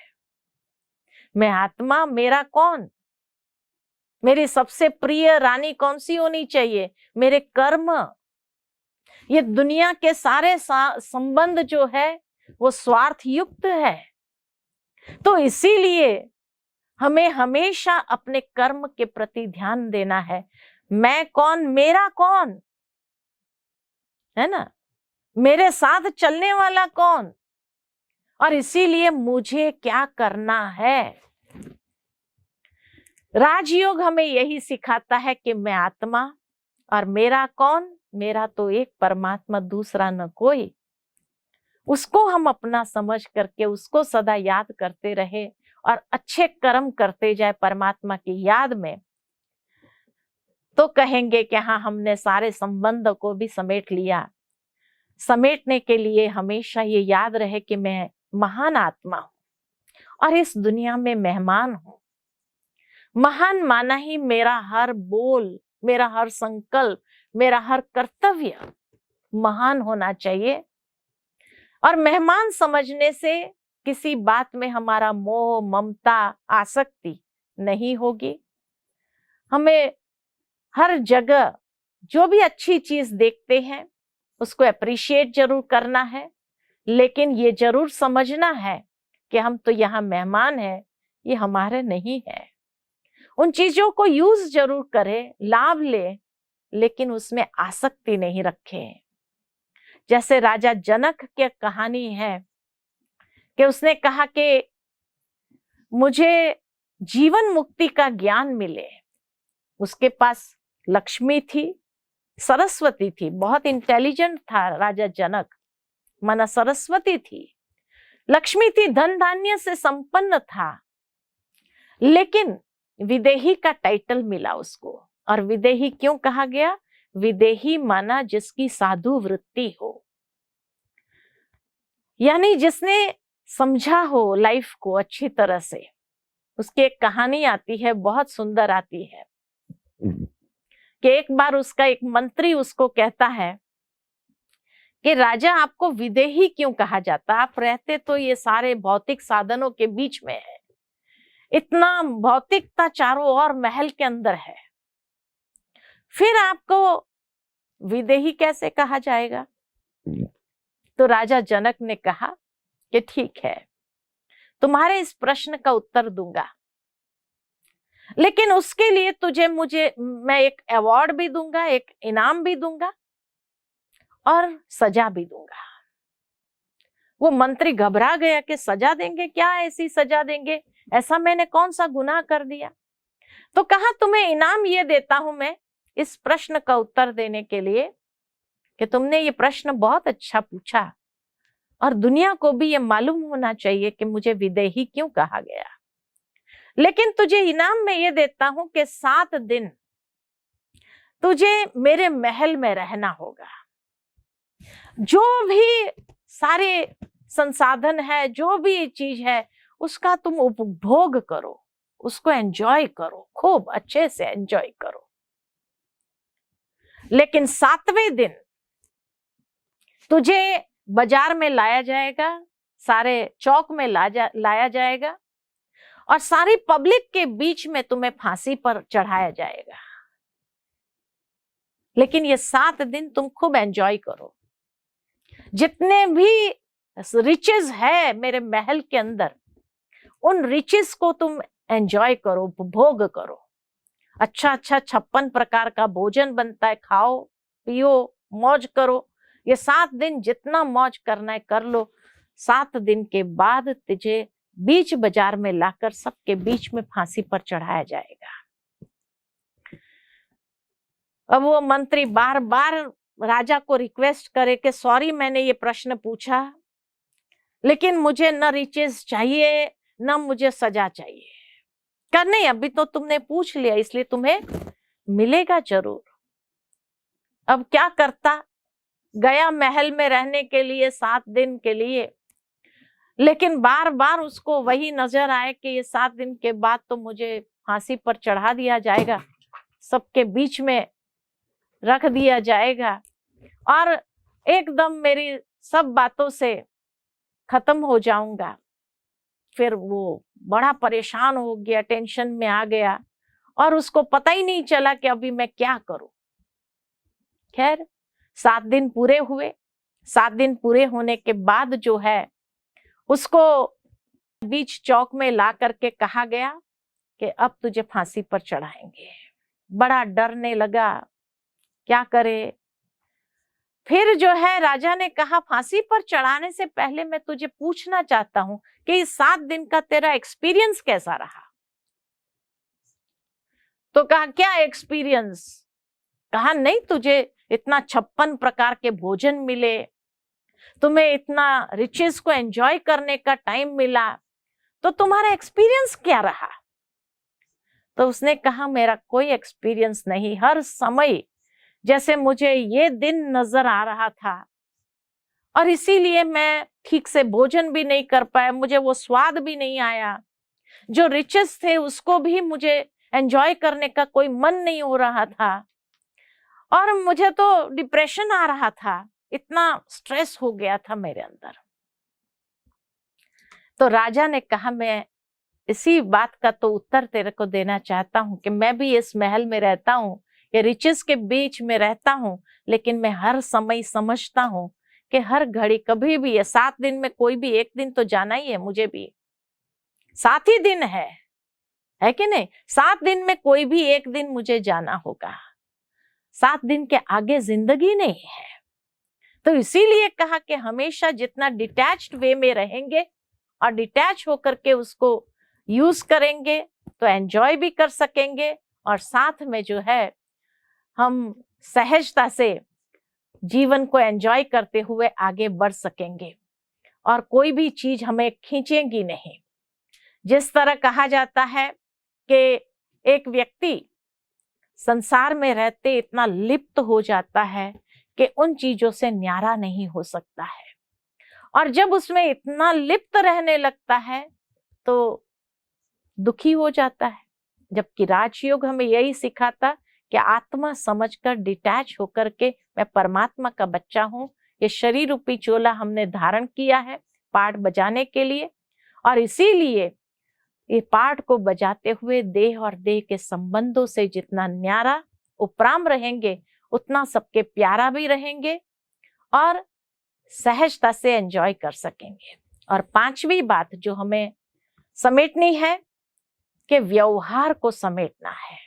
मैं आत्मा, मेरा कौन, मेरी सबसे प्रिय रानी कौन सी होनी चाहिए? मेरे कर्म। ये दुनिया के सारे संबंध जो है वो स्वार्थ युक्त है। तो इसीलिए हमें हमेशा अपने कर्म के प्रति ध्यान देना है। मैं कौन, मेरा कौन, है ना, मेरे साथ चलने वाला कौन, और इसीलिए मुझे क्या करना है। राजयोग हमें यही सिखाता है कि मैं आत्मा और मेरा कौन, मेरा तो एक परमात्मा, दूसरा न कोई। उसको हम अपना समझ करके उसको सदा याद करते रहे और अच्छे कर्म करते जाए परमात्मा की याद में, तो कहेंगे कि हाँ, हमने सारे संबंध को भी समेट लिया। समेटने के लिए हमेशा ये याद रहे कि मैं महान आत्मा हूं और इस दुनिया में मेहमान हूं। महान माना ही मेरा हर बोल, मेरा हर संकल्प, मेरा हर कर्तव्य महान होना चाहिए। और मेहमान समझने से किसी बात में हमारा मोह, ममता, आसक्ति नहीं होगी। हमें हर जगह जो भी अच्छी चीज देखते हैं उसको अप्रिशिएट जरूर करना है, लेकिन ये जरूर समझना है कि हम तो यहाँ मेहमान हैं, ये हमारे नहीं है। उन चीजों को यूज जरूर करें, लाभ ले, लेकिन उसमें आसक्ति नहीं रखें। जैसे राजा जनक की कहानी है कि उसने कहा कि मुझे जीवन मुक्ति का ज्ञान मिले। उसके पास लक्ष्मी थी, सरस्वती थी, बहुत इंटेलिजेंट था राजा जनक, माना सरस्वती थी, लक्ष्मी थी, धन धान्य से संपन्न था, लेकिन विदेही का टाइटल मिला उसको। और विदेही क्यों कहा गया? विदेही माना जिसकी साधु वृत्ति हो, यानी जिसने समझा हो लाइफ को अच्छी तरह से, उसकी एक कहानी आती है, बहुत सुंदर आती है कि एक बार उसका एक मंत्री उसको कहता है कि राजा, आपको विदेही क्यों कहा जाता? आप रहते तो ये सारे भौतिक साधनों के बीच में है, इतना भौतिकता चारों ओर महल के अंदर है, फिर आपको विदेही कैसे कहा जाएगा? तो राजा जनक ने कहा कि ठीक है, तुम्हारे इस प्रश्न का उत्तर दूंगा, लेकिन उसके लिए मैं एक अवार्ड भी दूंगा, एक इनाम भी दूंगा और सजा भी दूंगा। वो मंत्री घबरा गया कि सजा देंगे? क्या ऐसी सजा देंगे? ऐसा मैंने कौन सा गुनाह कर दिया? तो कहा, तुम्हें इनाम ये देता हूं मैं इस प्रश्न का उत्तर देने के लिए कि तुमने ये प्रश्न बहुत अच्छा पूछा और दुनिया को भी ये मालूम होना चाहिए कि मुझे विदेही क्यों कहा गया। लेकिन तुझे इनाम में ये देता हूं कि 7 दिन तुझे मेरे महल में रहना होगा। जो भी सारे संसाधन है, जो भी चीज है, उसका तुम उपभोग करो, उसको एंजॉय करो, खूब अच्छे से एंजॉय करो। लेकिन 7वें दिन तुझे बाजार में लाया जाएगा, सारे चौक में लाया जाएगा और सारी पब्लिक के बीच में तुम्हें फांसी पर चढ़ाया जाएगा। लेकिन ये 7 दिन तुम खूब एंजॉय करो। जितने भी रिचेस है मेरे महल के अंदर, उन रिचेस को तुम एंजॉय करो, उपभोग करो। अच्छा 56 प्रकार का भोजन बनता है, खाओ पियो मौज करो। ये 7 दिन जितना मौज करना है कर लो। 7 दिन के बाद तुझे बीच बाजार में लाकर सबके बीच में फांसी पर चढ़ाया जाएगा। अब वो मंत्री बार बार राजा को रिक्वेस्ट करे कि सॉरी, मैंने ये प्रश्न पूछा, लेकिन मुझे न रिचेस चाहिए न मुझे सजा चाहिए। कर नहीं, अभी तो तुमने पूछ लिया इसलिए तुम्हें मिलेगा जरूर। अब क्या करता, गया महल में रहने के लिए 7 दिन के लिए, लेकिन बार बार उसको वही नजर आए कि ये 7 दिन के बाद तो मुझे फांसी पर चढ़ा दिया जाएगा, सबके बीच में रख दिया जाएगा और एकदम मेरी सब बातों से खत्म हो जाऊंगा। फिर वो बड़ा परेशान हो गया, टेंशन में आ गया और उसको पता ही नहीं चला कि अभी मैं क्या करूं। खैर 7 दिन पूरे हुए। 7 दिन पूरे होने के बाद जो है उसको बीच चौक में ला करके कहा गया कि अब तुझे फांसी पर चढ़ाएंगे। बड़ा डरने लगा, क्या करे। फिर जो है राजा ने कहा, फांसी पर चढ़ाने से पहले मैं तुझे पूछना चाहता हूं कि इस 7 दिन का तेरा एक्सपीरियंस कैसा रहा? तो कहा, क्या एक्सपीरियंस? कहा, नहीं, तुझे इतना 56 प्रकार के भोजन मिले, तुम्हें इतना रिचेस को एंजॉय करने का टाइम मिला, तो तुम्हारा एक्सपीरियंस क्या रहा? तो उसने कहा, मेरा कोई एक्सपीरियंस नहीं। हर समय जैसे मुझे ये दिन नजर आ रहा था और इसीलिए मैं ठीक से भोजन भी नहीं कर पाया, मुझे वो स्वाद भी नहीं आया, जो रिचेस थे उसको भी मुझे एंजॉय करने का कोई मन नहीं हो रहा था और मुझे तो डिप्रेशन आ रहा था, इतना स्ट्रेस हो गया था मेरे अंदर। तो राजा ने कहा, मैं इसी बात का तो उत्तर तेरे को देना चाहता हूं कि मैं भी इस महल में रहता हूं, ये रिचेस के बीच में रहता हूं, लेकिन मैं हर समय समझता हूं कि हर घड़ी कभी भी ये 7 दिन में कोई भी एक दिन तो जाना ही है, मुझे भी 7 ही दिन है कि नहीं? 7 दिन में कोई भी एक दिन मुझे जाना होगा। 7 दिन के आगे जिंदगी नहीं है। तो इसीलिए कहा कि हमेशा जितना डिटैच्ड वे में रहेंगे और डिटैच होकर के उसको यूज करेंगे तो एंजॉय भी कर सकेंगे और साथ में जो है हम सहजता से जीवन को एंजॉय करते हुए आगे बढ़ सकेंगे और कोई भी चीज हमें खींचेगी नहीं। जिस तरह कहा जाता है कि एक व्यक्ति संसार में रहते इतना लिप्त हो जाता है कि उन चीजों से न्यारा नहीं हो सकता है और जब उसमें इतना लिप्त रहने लगता है तो दुखी हो जाता है। जबकि राजयोग हमें यही सिखाता कि आत्मा समझकर डिटैच होकर के मैं परमात्मा का बच्चा हूं, ये शरीर रूपी चोला हमने धारण किया है पाठ बजाने के लिए, और इसीलिए ये पाठ को बजाते हुए देह और देह के संबंधों से जितना न्यारा उपराम रहेंगे उतना सबके प्यारा भी रहेंगे और सहजता से एंजॉय कर सकेंगे। और पांचवी बात जो हमें समेटनी है कि व्यवहार को समेटना है,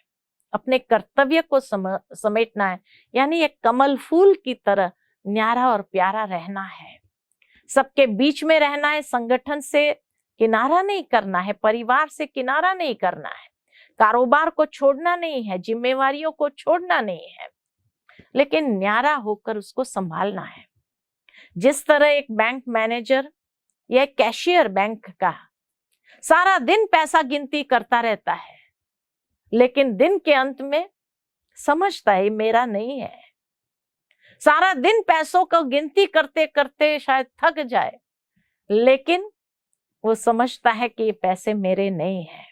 अपने कर्तव्य को समेटना है, यानी एक कमल फूल की तरह न्यारा और प्यारा रहना है, सबके बीच में रहना है, संगठन से किनारा नहीं करना है, परिवार से किनारा नहीं करना है, कारोबार को छोड़ना नहीं है, जिम्मेवारियों को छोड़ना नहीं है, लेकिन न्यारा होकर उसको संभालना है। जिस तरह एक बैंक मैनेजर या कैशियर बैंक का सारा दिन पैसा गिनती करता रहता है, लेकिन दिन के अंत में समझता है मेरा नहीं है, सारा दिन पैसों को गिनती करते करते शायद थक जाए, लेकिन वो समझता है कि ये पैसे मेरे नहीं है।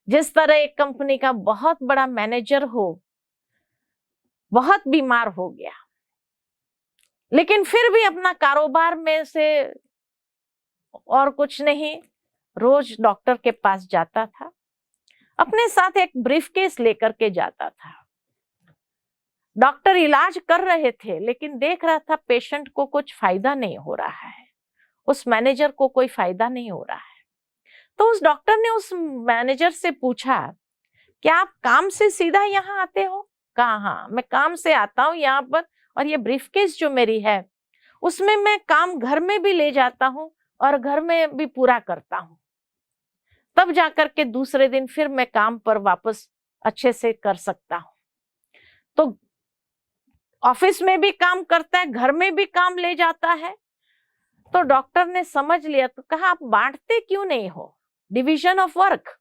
जिस तरह एक कंपनी का बहुत बड़ा मैनेजर हो, बहुत बीमार हो गया, लेकिन फिर भी अपना कारोबार में से और कुछ नहीं, रोज डॉक्टर के पास जाता था, अपने साथ एक ब्रीफकेस लेकर के जाता था। डॉक्टर इलाज कर रहे थे, लेकिन देख रहा था पेशेंट को कुछ फायदा नहीं हो रहा है, उस मैनेजर को कोई फायदा नहीं हो रहा है। तो उस डॉक्टर ने उस मैनेजर से पूछा, क्या आप काम से सीधा यहाँ आते हो? कहा हाँ, मैं काम से आता हूँ यहाँ पर, और ये ब्रीफकेस जो मेरी है उसमें मैं काम घर में भी ले जाता हूँ और घर में भी पूरा करता हूँ, तब जाकर के दूसरे दिन फिर मैं काम पर वापस अच्छे से कर सकता हूँ। तो ऑफिस में भी काम करता है, घर में भी काम ले जाता है। तो डॉक्टर ने समझ लिया, तो कहा आप बांटते क्यों नहीं हो, division of work,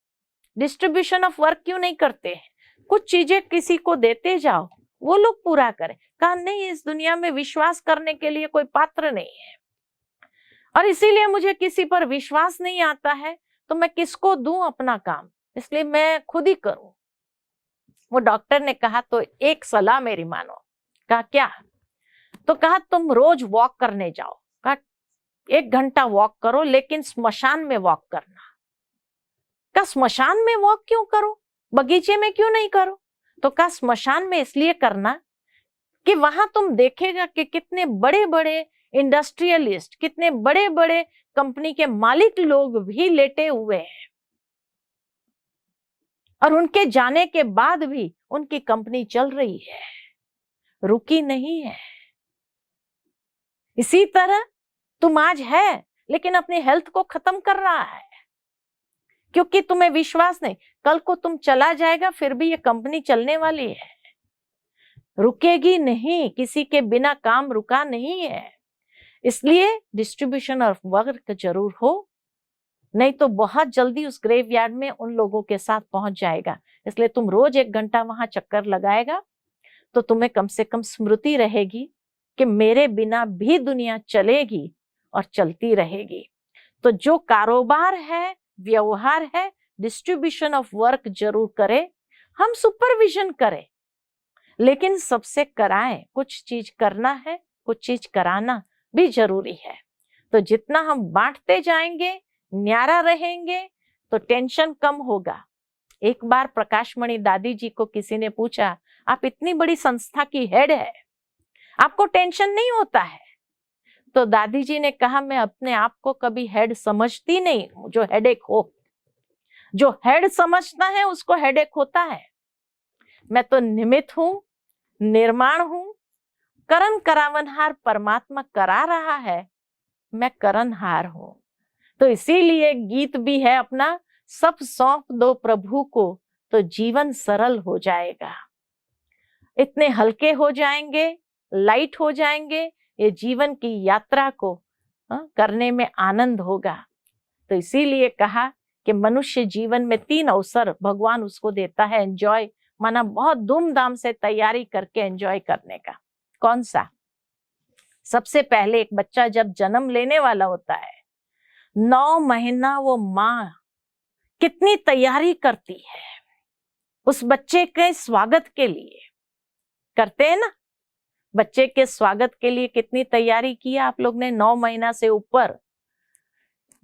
distribution of work क्यों नहीं करते हैं, कुछ चीजें किसी को देते जाओ, वो लोग पूरा करें। कहा नहीं, इस दुनिया में विश्वास करने के लिए कोई पात्र नहीं है, और इसीलिए मुझे किसी पर विश्वास नहीं आता है, तो मैं किसको दूं अपना काम, इसलिए मैं खुद ही करूं। वो डॉक्टर ने कहा तो एक सलाह मेरी मानो। कहा क्या? तो कहा तुम रोज वॉक करने जाओ। कहा 1 घंटा वॉक करो, लेकिन स्मशान में वॉक करना। कहा स्मशान में वॉक क्यों करो, बगीचे में क्यों नहीं करो? तो कहा स्मशान में इसलिए करना कि वहां तुम देखेगा कि कितने बड़े बड़े इंडस्ट्रियलिस्ट, कितने बड़े बड़े कंपनी के मालिक लोग भी लेटे हुए हैं, और उनके जाने के बाद भी उनकी कंपनी चल रही है, रुकी नहीं है। इसी तरह तुम आज है, लेकिन अपनी हेल्थ को खत्म कर रहा है, क्योंकि तुम्हें विश्वास नहीं, कल को तुम चला जाएगा, फिर भी ये कंपनी चलने वाली है, रुकेगी नहीं, किसी के बिना काम रुका नहीं है। इसलिए डिस्ट्रीब्यूशन ऑफ वर्क जरूर हो, नहीं तो बहुत जल्दी उस ग्रेवयार्ड में उन लोगों के साथ पहुंच जाएगा। इसलिए तुम रोज 1 घंटा वहां चक्कर लगाएगा, तो तुम्हें कम से कम स्मृति रहेगी कि मेरे बिना भी दुनिया चलेगी और चलती रहेगी। तो जो कारोबार है, व्यवहार है, डिस्ट्रीब्यूशन ऑफ वर्क जरूर करें, हम सुपरविजन करें, लेकिन सबसे कराएं। कुछ चीज करना है, कुछ चीज कराना भी जरूरी है। तो जितना हम बांटते जाएंगे, न्यारा रहेंगे, तो टेंशन कम होगा। एक बार प्रकाशमणि दादी जी को किसी ने पूछा, आप इतनी बड़ी संस्था की हेड है, आपको टेंशन नहीं होता है? तो दादी जी ने कहा, मैं अपने आप को कभी हेड समझती नहीं हूं, जो हेडेक हो। जो हेड समझता है उसको हेडेक होता है। मैं तो निमित्त हूं, निर्माण हूं, करण करावनहार परमात्मा करा रहा है, मैं करणहार हूं। तो इसीलिए गीत भी है अपना, सब सौंप दो प्रभु को, तो जीवन सरल हो जाएगा। इतने हल्के हो जाएंगे, लाइट हो जाएंगे, ये जीवन की यात्रा को करने में आनंद होगा। तो इसीलिए कहा कि मनुष्य जीवन में 3 अवसर भगवान उसको देता है एंजॉय, माना बहुत धूमधाम से तैयारी करके एंजॉय करने का। कौन सा? सबसे पहले एक बच्चा जब जन्म लेने वाला होता है, 9 महीना वो माँ कितनी तैयारी करती है उस बच्चे के स्वागत के लिए। करते हैं ना, बच्चे के स्वागत के लिए कितनी तैयारी की आप लोग ने। 9 महीना से ऊपर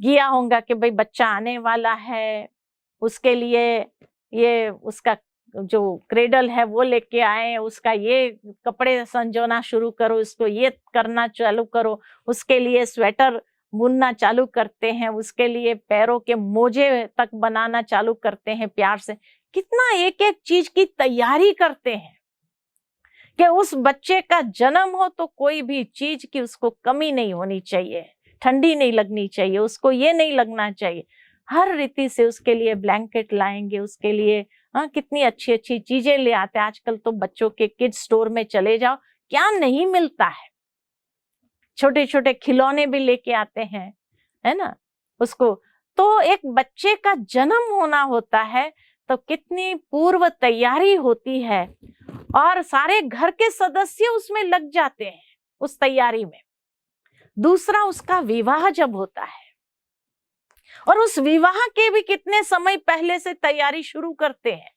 किया होगा कि भाई बच्चा आने वाला है, उसके लिए ये उसका जो क्रेडल है वो लेके आए, उसका ये कपड़े संजोना शुरू करो, इसको ये करना चालू करो, उसके लिए स्वेटर बुनना चालू करते हैं, उसके लिए पैरों के मोजे तक बनाना चालू करते हैं प्यार से। कितना एक एक चीज की तैयारी करते हैं कि उस बच्चे का जन्म हो तो कोई भी चीज की उसको कमी नहीं होनी चाहिए, ठंडी नहीं लगनी चाहिए, उसको ये नहीं लगना चाहिए। हर रीति से उसके लिए ब्लैंकेट लाएंगे, उसके लिए कितनी अच्छी अच्छी चीजें ले आते हैं। आजकल तो बच्चों के किड्स स्टोर में चले जाओ, क्या नहीं मिलता है। छोटे छोटे खिलौने भी लेके आते हैं, है ना उसको। तो एक बच्चे का जन्म होना होता है तो कितनी पूर्व तैयारी होती है, और सारे घर के सदस्य उसमें लग जाते हैं उस तैयारी में। दूसरा, उसका विवाह जब होता है, और उस विवाह के भी कितने समय पहले से तैयारी शुरू करते हैं।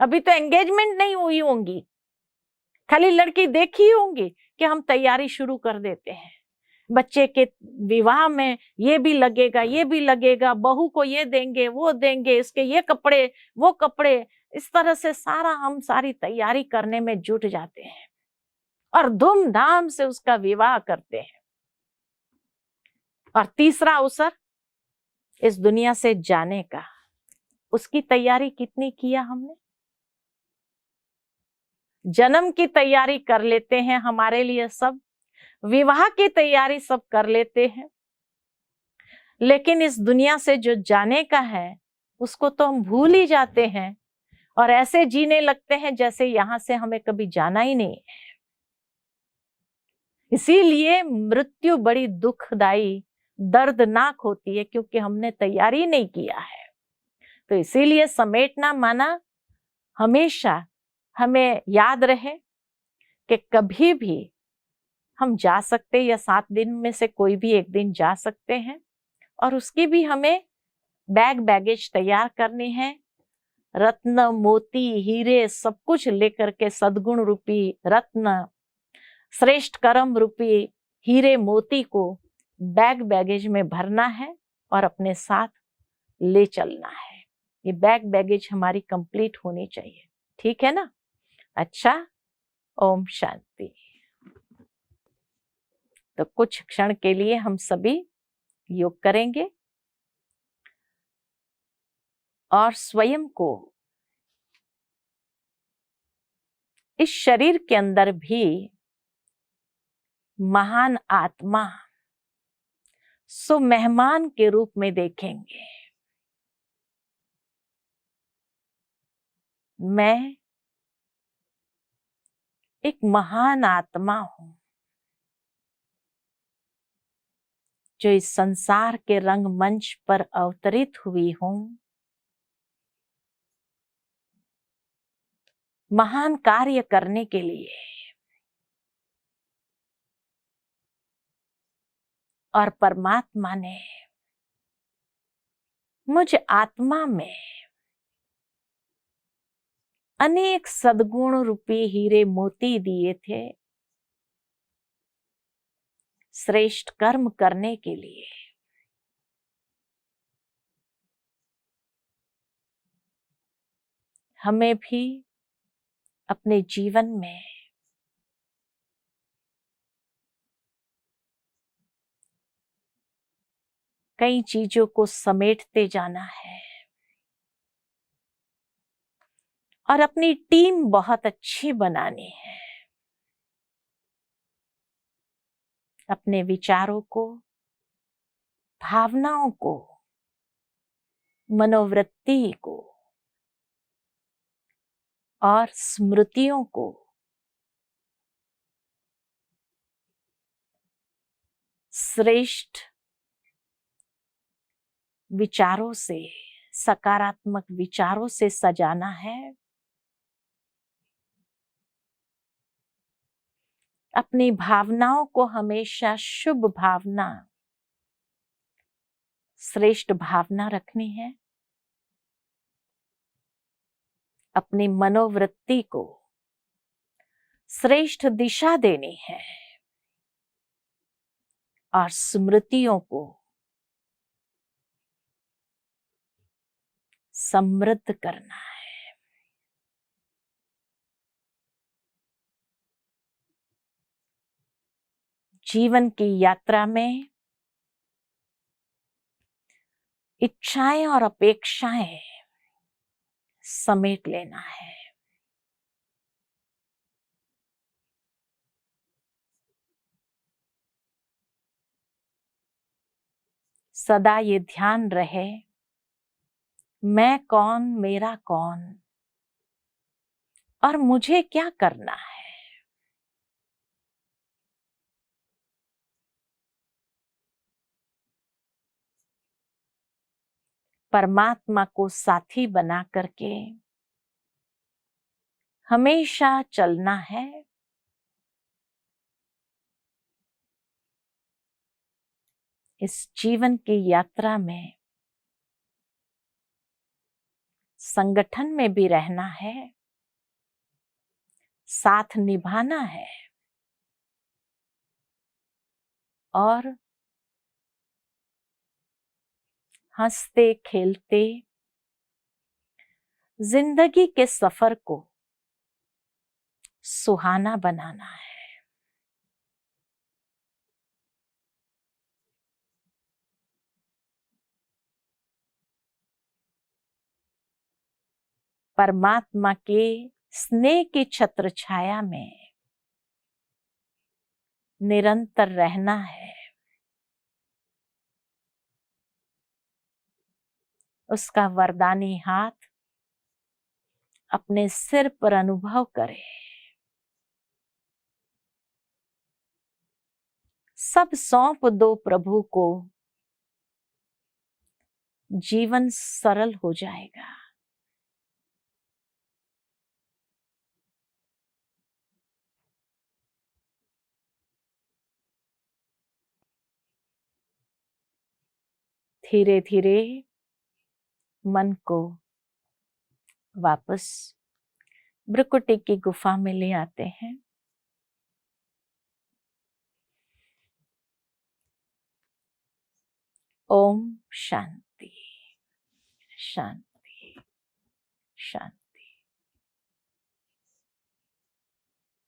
अभी तो एंगेजमेंट नहीं हुई होंगी, खाली लड़की देखी होंगी कि हम तैयारी शुरू कर देते हैं। बच्चे के विवाह में ये भी लगेगा, ये भी लगेगा, बहू को ये देंगे, वो देंगे, इसके ये कपड़े, वो कपड़े, इस तरह से हम सारी तैयारी करने में जुट जाते हैं और धूमधाम से उसका विवाह करते हैं। और तीसरा अवसर इस दुनिया से जाने का, उसकी तैयारी कितनी किया हमने। जन्म की तैयारी कर लेते हैं हमारे लिए सब, विवाह की तैयारी सब कर लेते हैं, लेकिन इस दुनिया से जो जाने का है उसको तो हम भूल ही जाते हैं और ऐसे जीने लगते हैं जैसे यहां से हमें कभी जाना ही नहीं है। इसीलिए मृत्यु बड़ी दुखदाई, दर्दनाक होती है, क्योंकि हमने तैयारी नहीं किया है। तो इसीलिए समेटना माना हमेशा हमें याद रहे कि कभी भी हम जा सकते, या 7 दिन में से कोई भी एक दिन जा सकते हैं, और उसकी भी हमें बैगेज तैयार करनी है। रत्न मोती हीरे सब कुछ लेकर के, सद्गुण रूपी रत्न, श्रेष्ठ कर्म रूपी हीरे मोती को बैगेज में भरना है और अपने साथ ले चलना है। ये बैगेज हमारी कंप्लीट होनी चाहिए, ठीक है ना। अच्छा, ओम शांति। तो कुछ क्षण के लिए हम सभी योग करेंगे और स्वयं को इस शरीर के अंदर भी महान आत्मा सो मेहमान के रूप में देखेंगे। मैं एक महान आत्मा हूं जो इस संसार के रंगमंच पर अवतरित हुई हूं, महान कार्य करने के लिए। और परमात्मा ने मुझ आत्मा में अनेक सद्गुण रूपी हीरे मोती दिए थे श्रेष्ठ कर्म करने के लिए। हमें भी अपने जीवन में कई चीजों को समेटते जाना है और अपनी टीम बहुत अच्छी बनानी है। अपने विचारों को, भावनाओं को, मनोवृत्ति को और स्मृतियों को श्रेष्ठ विचारों से, सकारात्मक विचारों से सजाना है। अपनी भावनाओं को हमेशा शुभ भावना, श्रेष्ठ भावना रखनी है। अपनी मनोवृत्ति को श्रेष्ठ दिशा देनी है और स्मृतियों को समृद्ध करना है। जीवन की यात्रा में इच्छाएं और अपेक्षाएं समेट लेना है। सदा ये ध्यान रहे, मैं कौन, मेरा कौन और मुझे क्या करना है। परमात्मा को साथी बना करके हमेशा चलना है। इस जीवन की यात्रा में संगठन में भी रहना है, साथ निभाना है और हंसते खेलते जिंदगी के सफर को सुहाना बनाना है। परमात्मा के स्नेह की छत्र छाया में निरंतर रहना है। उसका वरदानी हाथ अपने सिर पर अनुभव करे। सब सौंप दो प्रभु को, जीवन सरल हो जाएगा। धीरे धीरे मन को वापस भ्रुकुटी की गुफा में ले आते हैं। ओम शांति शांति शांति।